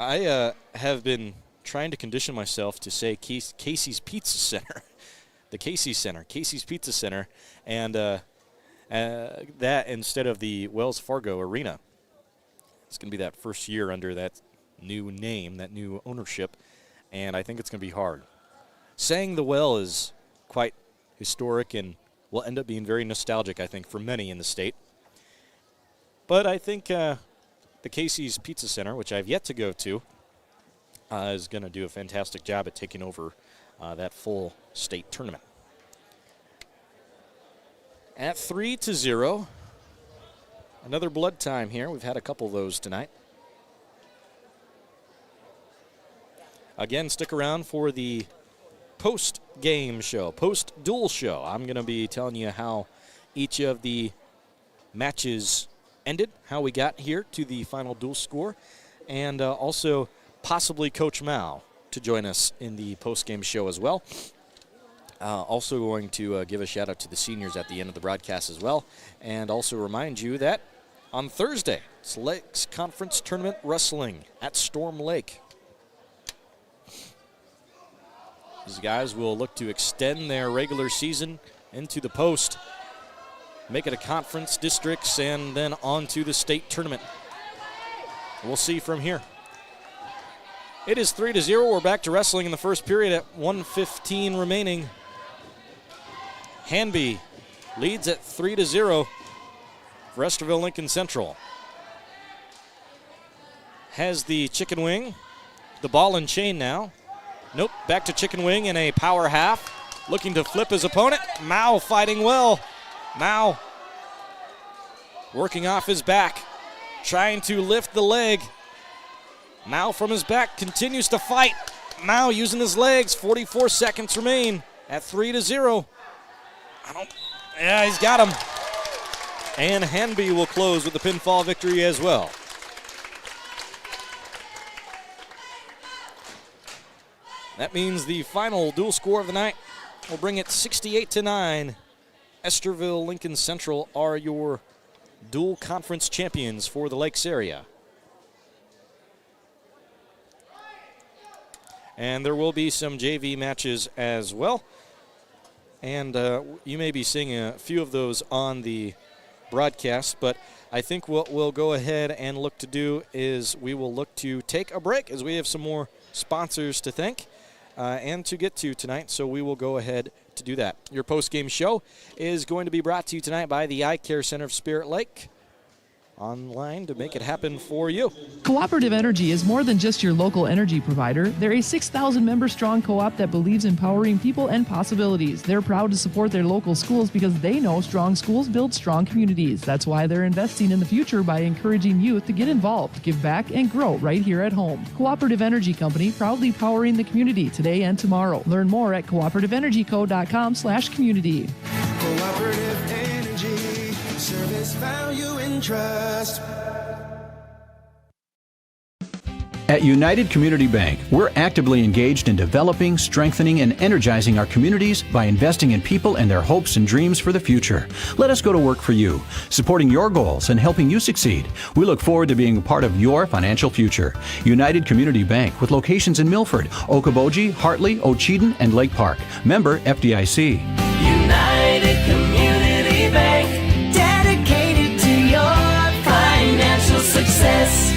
I have been trying to condition myself to say Casey's Pizza Center. The Casey's Center, Casey's Pizza Center, and that instead of the Wells Fargo Arena. It's going to be that first year under that new name, that new ownership, and I think it's going to be hard. Saying the Well is quite historic and will end up being very nostalgic, I think, for many in the state. But I think the Casey's Pizza Center, which I've yet to go to, is going to do a fantastic job at taking over that full state tournament. At 3-0, another blood time here. We've had a couple of those tonight. Again, stick around for the post-game show, post-duel show. I'm going to be telling you how each of the matches ended, how we got here to the final duel score, and also possibly Coach Mao to join us in the post-game show as well. Also going to give a shout-out to the seniors at the end of the broadcast as well, and also remind you that on Thursday, it's Lakes Conference Tournament Wrestling at Storm Lake. These guys will look to extend their regular season into the post, make it a conference, districts, and then on to the state tournament. We'll see from here. It is 3-0. We're back to wrestling in the first period at 1:15 remaining. Hanby leads at 3-0 for Estherville Lincoln Central. Has the chicken wing, the ball and chain now. Nope, back to chicken wing in a power half. Looking to flip his opponent. Mao fighting well. Mao working off his back, trying to lift the leg. Mao from his back continues to fight. Mao using his legs. 44 seconds remain at 3-0. Yeah, he's got him. And Hanby will close with the pinfall victory as well. That means the final dual score of the night will bring it 68-9. Estherville Lincoln Central are your dual conference champions for the Lakes area. And there will be some JV matches as well. And you may be seeing a few of those on the broadcast, but I think what we'll go ahead and look to do is we will look to take a break as we have some more sponsors to thank and to get to tonight, so we will go ahead to do that. Your post-game show is going to be brought to you tonight by the Eye Care Center of Spirit Lake, online to make it happen for you.
Cooperative Energy is more than just your local energy provider. They're a 6,000-member strong co-op that believes in empowering people and possibilities. They're proud to support their local schools because they know strong schools build strong communities. That's why they're investing in the future by encouraging youth to get involved, give back, and grow right here at home. Cooperative Energy Company, proudly powering the community today and tomorrow. Learn more at cooperativeenergyco.com/community.
Cooperative Energy, service, value, and trust.
At United Community Bank, we're actively engaged in developing, strengthening, and energizing our communities by investing in people and their hopes and dreams for the future. Let us go to work for you, supporting your goals and helping you succeed. We look forward to being a part of your financial future. United Community Bank, with locations in Milford, Okoboji, Hartley, Ocheyedan, and Lake Park. Member FDIC.
United Community Bank, dedicated to your financial success.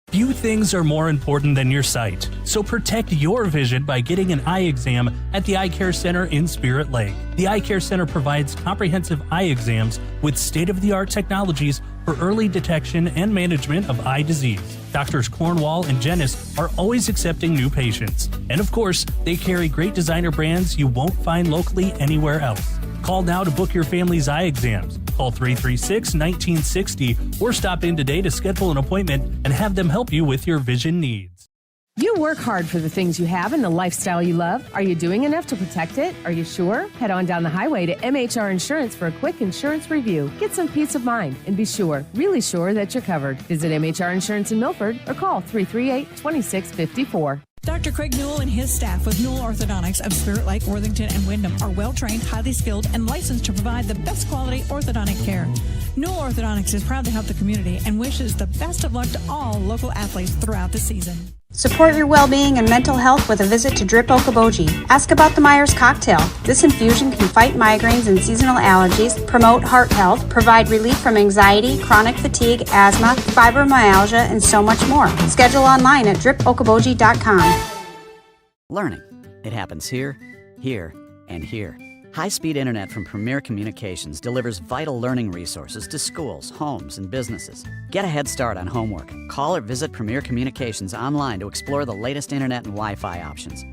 Few things are more important than your sight, so protect your vision by getting an eye exam at the Eye Care Center in Spirit Lake. The Eye Care Center provides comprehensive eye exams with state-of-the-art technologies for early detection and management of eye disease. Doctors Cornwall and Jennis are always accepting new patients. And of course, they carry great designer brands you won't find locally anywhere else. Call now to book your family's eye exams. Call 336-1960 or stop in today to schedule an appointment and have them help you with your vision needs.
You work hard for the things you have and the lifestyle you love. Are you doing enough to protect it? Are you sure? Head on down the highway to MHR Insurance for a quick insurance review. Get some peace of mind and be sure, really sure that you're covered. Visit MHR Insurance in Milford or call 338-2654.
Dr. Craig Newell and his staff with Newell Orthodontics of Spirit Lake, Worthington, and Wyndham are well-trained, highly skilled, and licensed to provide the best quality orthodontic care. Newell Orthodontics is proud to help the community and wishes the best of luck to all local athletes throughout the season.
Support your well-being and mental health with a visit to Drip Okoboji. Ask about the Myers cocktail. This infusion can fight migraines and seasonal allergies, promote heart health, provide relief from anxiety, chronic fatigue, asthma, fibromyalgia, and so much more. Schedule online at dripokoboji.com.
Learning. It happens here, here, and here. High-speed internet from Premier Communications delivers vital learning resources to schools, homes, and businesses. Get a head start on homework. Call or visit Premier Communications online to explore the latest internet and Wi-Fi options.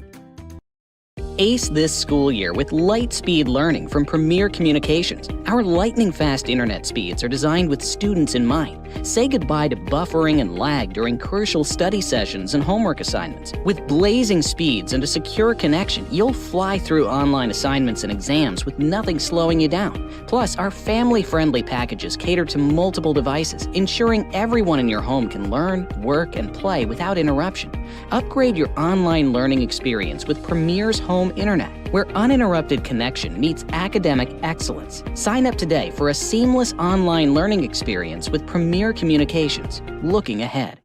Ace this school year with light-speed learning from Premier Communications. Our lightning-fast internet speeds are designed with students in mind. Say goodbye to buffering and lag during crucial study sessions and homework assignments. With blazing speeds and a secure connection, you'll fly through online assignments and exams with nothing slowing you down. Plus, our family-friendly packages cater to multiple devices, ensuring everyone in your home can learn, work, and play without interruption. Upgrade your online learning experience with Premier's Home Internet, where uninterrupted connection meets academic excellence. Sign up today for a seamless online learning experience with Premier Communications. Looking ahead.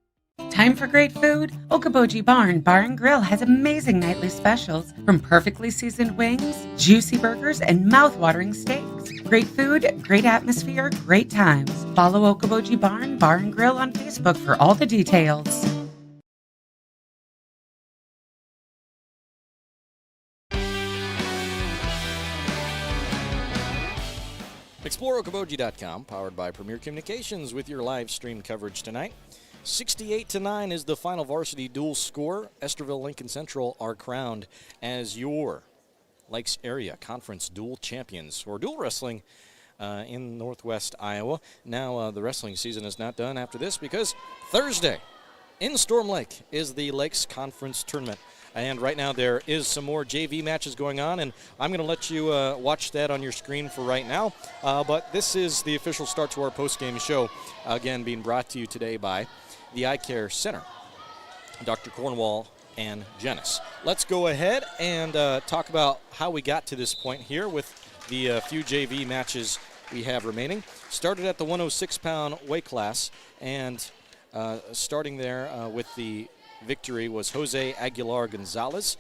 Time for great food? Okoboji Barn Bar and Grill has amazing nightly specials, from perfectly seasoned wings, juicy burgers, and mouth-watering steaks. Great food, great atmosphere, great times. Follow Okoboji Barn Bar and Grill on Facebook for all the details.
ExploreOkoboji.com, powered by Premier Communications, with your live stream coverage tonight. 68-9 is the final varsity dual score. Estherville Lincoln Central are crowned as your Lakes Area Conference dual champions for dual wrestling in Northwest Iowa. Now, the wrestling season is not done after this, because Thursday in Storm Lake is the Lakes Conference Tournament. And right now there is some more JV matches going on, and I'm going to let you watch that on your screen for right now. But this is the official start to our post-game show, again being brought to you today by the Eye Care Center. Dr. Cornwall and Genis. Let's go ahead and talk about how we got to this point here with the few JV matches we have remaining. Started at the 106-pound weight class, and starting there with the victory was Jose Aguilar Gonzalez.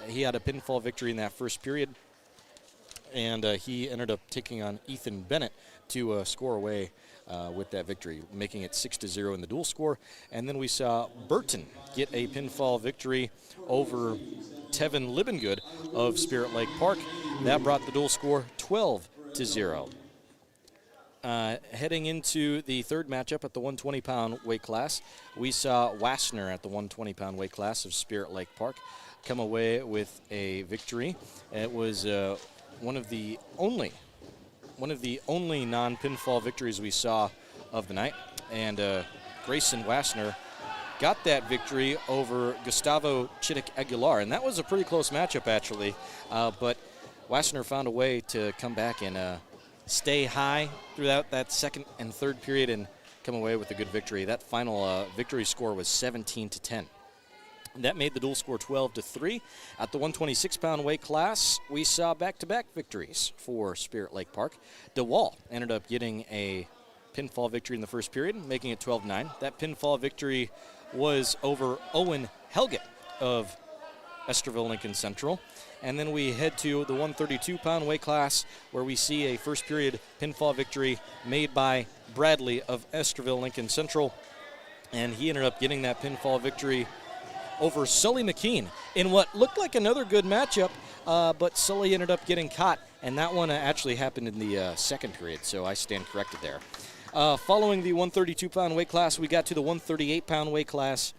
He had a pinfall victory in that first period, and he ended up taking on Ethan Bennett to score away with that victory, making it 6-0 in the dual score. And then we saw Burton get a pinfall victory over Tevin Libengood of Spirit Lake Park. That brought the dual score 12-0. Heading into the third matchup at the 120-pound weight class, we saw Wassner at the 120-pound weight class of Spirit Lake Park come away with a victory. It was one of the only non-pinfall victories we saw of the night, and Grayson Wassner got that victory over Gustavo Chittick Aguilar, and that was a pretty close matchup actually, but Wassner found a way to come back and stay high throughout that second and third period and come away with a good victory. That final victory score was 17-10. That made the dual score 12-3. At the 126-pound weight class, we saw back-to-back victories for Spirit Lake Park. DeWall ended up getting a pinfall victory in the first period, making it 12-9. That pinfall victory was over Owen Helget of Estherville Lincoln Central. And then we head to the 132-pound weight class, where we see a first period pinfall victory made by Bradley of Estherville Lincoln Central. And he ended up getting that pinfall victory over Sully McKean in what looked like another good matchup, but Sully ended up getting caught, and that one actually happened in the second period, so I stand corrected there. Following the 132-pound weight class, we got to the 138-pound weight class,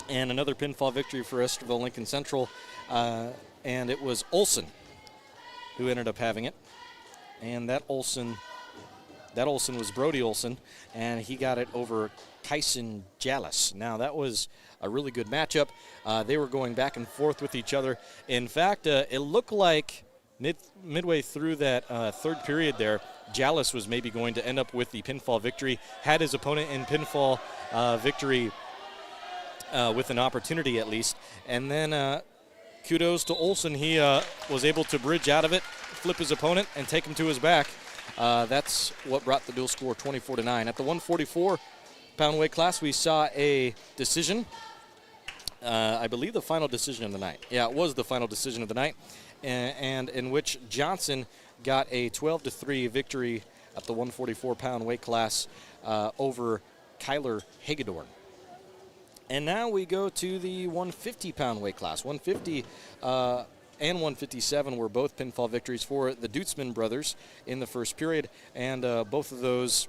and another pinfall victory for Estherville Lincoln Central, and it was Olson who ended up having it, and that Olson was Brody Olson, and he got it over Tyson Jallis. Now, that was a really good matchup. They were going back and forth with each other. In fact, it looked like midway through that third period there, Jallis was maybe going to end up with the pinfall victory, had his opponent in pinfall victory with an opportunity at least. And then kudos to Olson. He was able to bridge out of it, flip his opponent, and take him to his back. That's what brought the dual score 24-9. At the 144-pound weight class, we saw a decision. I believe the final decision of the night. Yeah, it was the final decision of the night, and in which Johnson got a 12-3 victory at the 144-pound weight class over Kyler Hagedorn. And now we go to the 150-pound weight class. 150 and 157 were both pinfall victories for the Dutzman brothers in the first period, and both of those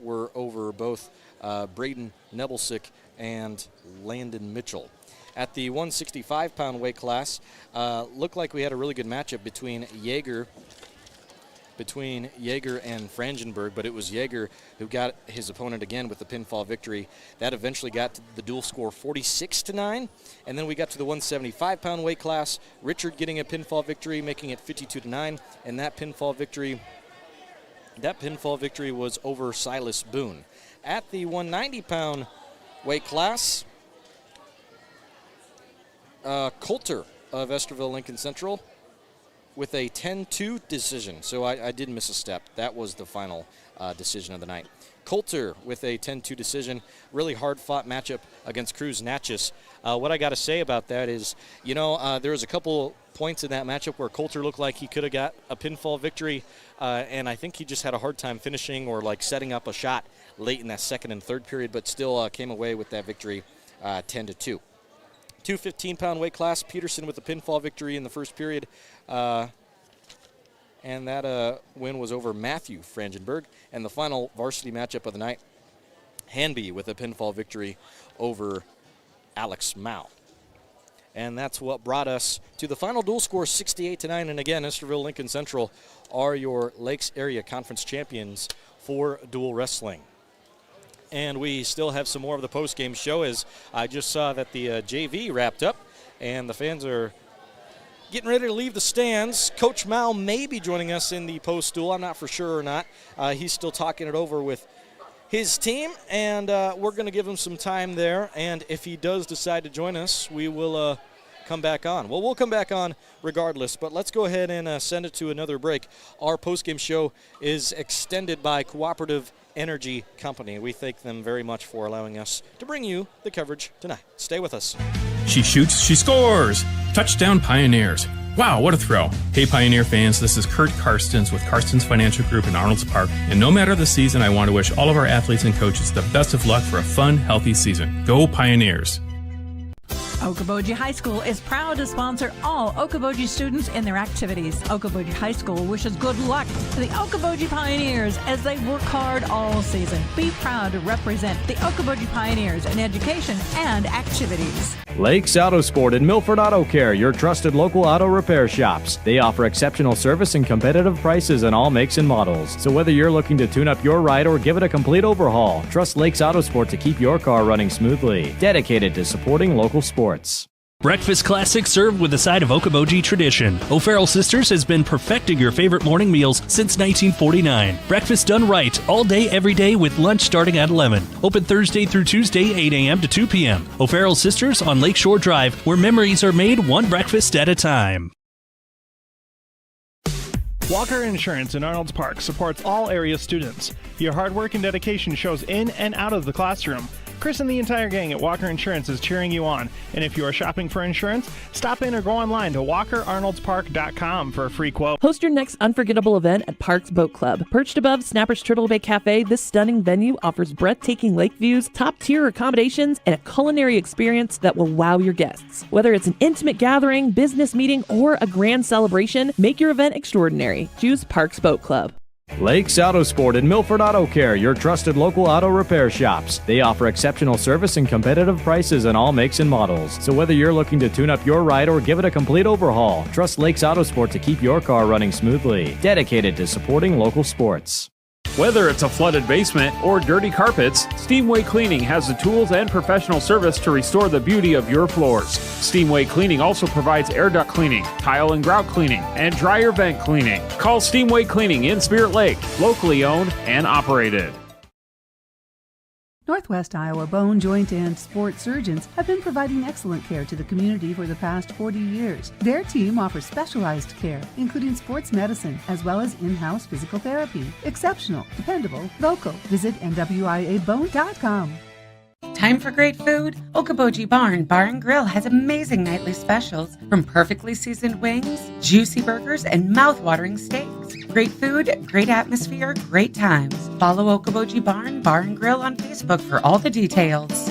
were over both Braden Nebelsick and Landon Mitchell. At the 165-pound weight class, looked like we had a really good matchup between Yeager and Frangenberg, but it was Yeager who got his opponent again with the pinfall victory. That eventually got to the dual score 46-9, and then we got to the 175-pound weight class, Richard getting a pinfall victory, making it 52-9, and that pinfall victory was over Silas Boone. At the 190-pound weight class, Coulter of Estherville Lincoln Central with a 10-2 decision. So I did miss a step. That was the final decision of the night. Coulter with a 10-2 decision. Really hard-fought matchup against Cruz Natchez. What I got to say about that is, there was a couple points in that matchup where Coulter looked like he could have got a pinfall victory, and I think he just had a hard time finishing or setting up a shot late in that second and third period, but still came away with that victory 10-2. 215-pound weight class, Peterson with a pinfall victory in the first period, and that win was over Matthew Frangenberg. And the final varsity matchup of the night, Hanby with a pinfall victory over Alex Mao. And that's what brought us to the final dual score, 68-9. And again, Estherville Lincoln Central are your Lakes Area Conference champions for dual wrestling. And we still have some more of the post-game show, as I just saw that the JV wrapped up, and the fans are getting ready to leave the stands. Coach Mao may be joining us in the post duel. I'm not for sure or not. He's still talking it over with his team, and we're going to give him some time there. And if he does decide to join us, we will come back on. Well, we'll come back on regardless, but let's go ahead and send it to another break. Our postgame show is extended by Cooperative Energy Company. We thank them very much for allowing us to bring you the coverage tonight. Stay with us.
She shoots, she scores! Touchdown Pioneers. Wow, what a throw. Hey Pioneer fans, this is Kurt Karstens with Karstens Financial Group in Arnold's Park, and no matter the season, I want to wish all of our athletes and coaches the best of luck for a fun, healthy season. Go Pioneers!
Okoboji High School is proud to sponsor all Okoboji students in their activities. Okoboji High School wishes good luck to the Okoboji Pioneers as they work hard all season. Be proud to represent the Okoboji Pioneers in education and activities.
Lakes Auto Sport and Milford Auto Care, your trusted local auto repair shops. They offer exceptional service and competitive prices on all makes and models. So whether you're looking to tune up your ride or give it a complete overhaul, trust Lakes Auto Sport to keep your car running smoothly. Dedicated to supporting local sports.
Breakfast classics served with a side of Okoboji tradition. O'Farrell Sisters has been perfecting your favorite morning meals since 1949. Breakfast done right, all day, every day, with lunch starting at 11. Open Thursday through Tuesday, 8 a.m. to 2 p.m. O'Farrell Sisters on Lakeshore Drive, where memories are made one breakfast at a time.
Walker Insurance in Arnold's Park supports all area students. Your hard work and dedication shows in and out of the classroom. Chris and the entire gang at Walker Insurance is cheering you on. And if you are shopping for insurance, stop in or go online to walkerarnoldspark.com for a free quote.
Host your next unforgettable event at Parks Boat Club. Perched above Snapper's Turtle Bay Cafe, this stunning venue offers breathtaking lake views, top-tier accommodations, and a culinary experience that will wow your guests. Whether it's an intimate gathering, business meeting, or a grand celebration, make your event extraordinary. Choose Parks Boat Club.
Lakes Auto Sport and Milford Auto Care, your trusted local auto repair shops. They offer exceptional service and competitive prices on all makes and models. So whether you're looking to tune up your ride or give it a complete overhaul, trust Lakes Auto Sport to keep your car running smoothly. Dedicated to supporting local sports.
Whether it's a flooded basement or dirty carpets, Steamway Cleaning has the tools and professional service to restore the beauty of your floors. Steamway Cleaning also provides air duct cleaning, tile and grout cleaning, and dryer vent cleaning. Call Steamway Cleaning in Spirit Lake, locally owned and operated.
Northwest Iowa Bone, Joint, and Sports Surgeons have been providing excellent care to the community for the past 40 years. Their team offers specialized care, including sports medicine, as well as in-house physical therapy. Exceptional, dependable, local. Visit NWIABone.com.
Time for great food? Okoboji Barn Bar and Grill has amazing nightly specials, from perfectly seasoned wings, juicy burgers, and mouth-watering steaks. Great food, great atmosphere, great times. Follow Okoboji Barn Bar and Grill on Facebook for all the details.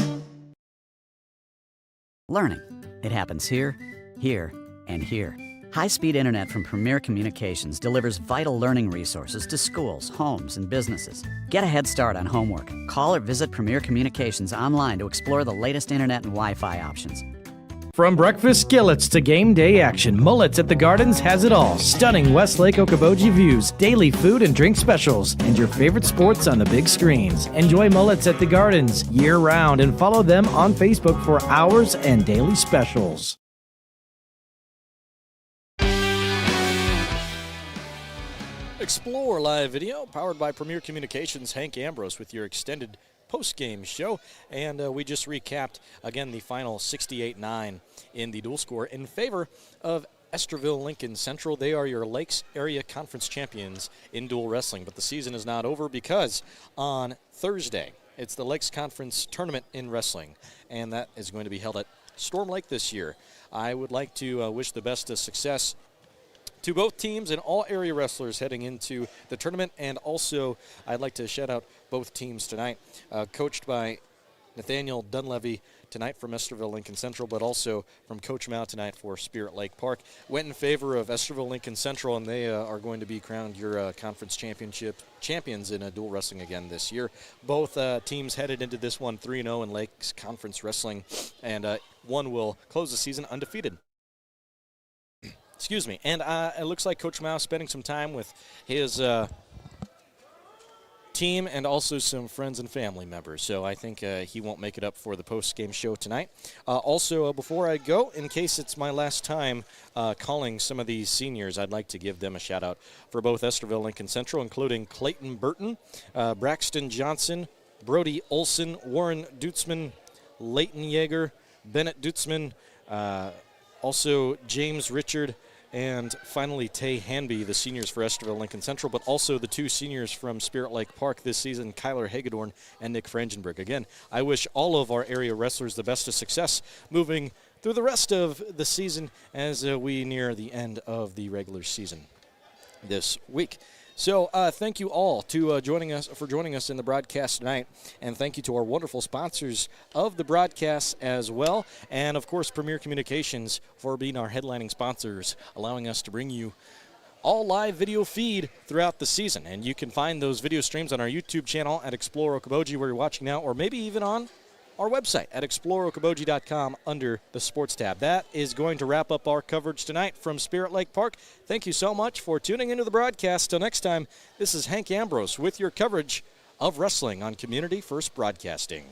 Learning. It happens here, here, and here. High-speed internet from Premier Communications delivers vital learning resources to schools, homes, and businesses. Get a head start on homework. Call or visit Premier Communications online to explore the latest internet and Wi-Fi options.
From breakfast skillets to game day action, Mullets at the Gardens has it all. Stunning Westlake Okoboji views, daily food and drink specials, and your favorite sports on the big screens. Enjoy Mullets at the Gardens year-round and follow them on Facebook for hours and daily specials.
Explore live video powered by Premier Communications. Hank Ambrose with your extended post-game show, and we just recapped again the final 68-9 in the dual score in favor of Estherville Lincoln Central. They are your Lakes Area Conference champions in dual wrestling, but the season is not over because on Thursday it's the Lakes Conference tournament in wrestling, and that is going to be held at Storm Lake this year. I would like to wish the best of success to both teams and all area wrestlers heading into the tournament. And also, I'd like to shout out both teams tonight, coached by Nathaniel Dunleavy tonight from Estherville Lincoln Central, but also from Coach Mao tonight for Spirit Lake Park. Went in favor of Estherville Lincoln Central, and they are going to be crowned your conference championship champions in dual wrestling again this year. Both teams headed into this one 3-0 in Lakes Conference Wrestling, and one will close the season undefeated. Excuse me. And it looks like Coach Mao spending some time with his team and also some friends and family members. So I think he won't make it up for the post-game show tonight. Also, before I go, in case it's my last time calling some of these seniors, I'd like to give them a shout-out for both Estherville Lincoln Central, including Clayton Burton, Braxton Johnson, Brody Olson, Warren Dutzman, Leighton Yeager, Bennett Dutzman, also James Richard, and finally Tay Hanby, the seniors for Estherville Lincoln Central, but also the 2 seniors from Spirit Lake Park this season, Kyler Hagedorn and Nick Frangenberg. Again, I wish all of our area wrestlers the best of success moving through the rest of the season as we near the end of the regular season this week. So thank you all for joining us in the broadcast tonight, and thank you to our wonderful sponsors of the broadcast as well, and of course Premier Communications for being our headlining sponsors, allowing us to bring you all live video feed throughout the season. And you can find those video streams on our YouTube channel at Explore Okoboji, where you're watching now, or maybe even on our website at exploreokoboji.com under the sports tab. That is going to wrap up our coverage tonight from Spirit Lake Park. Thank you so much for tuning into the broadcast. Till next time, this is Hank Ambrose with your coverage of wrestling on Community First Broadcasting.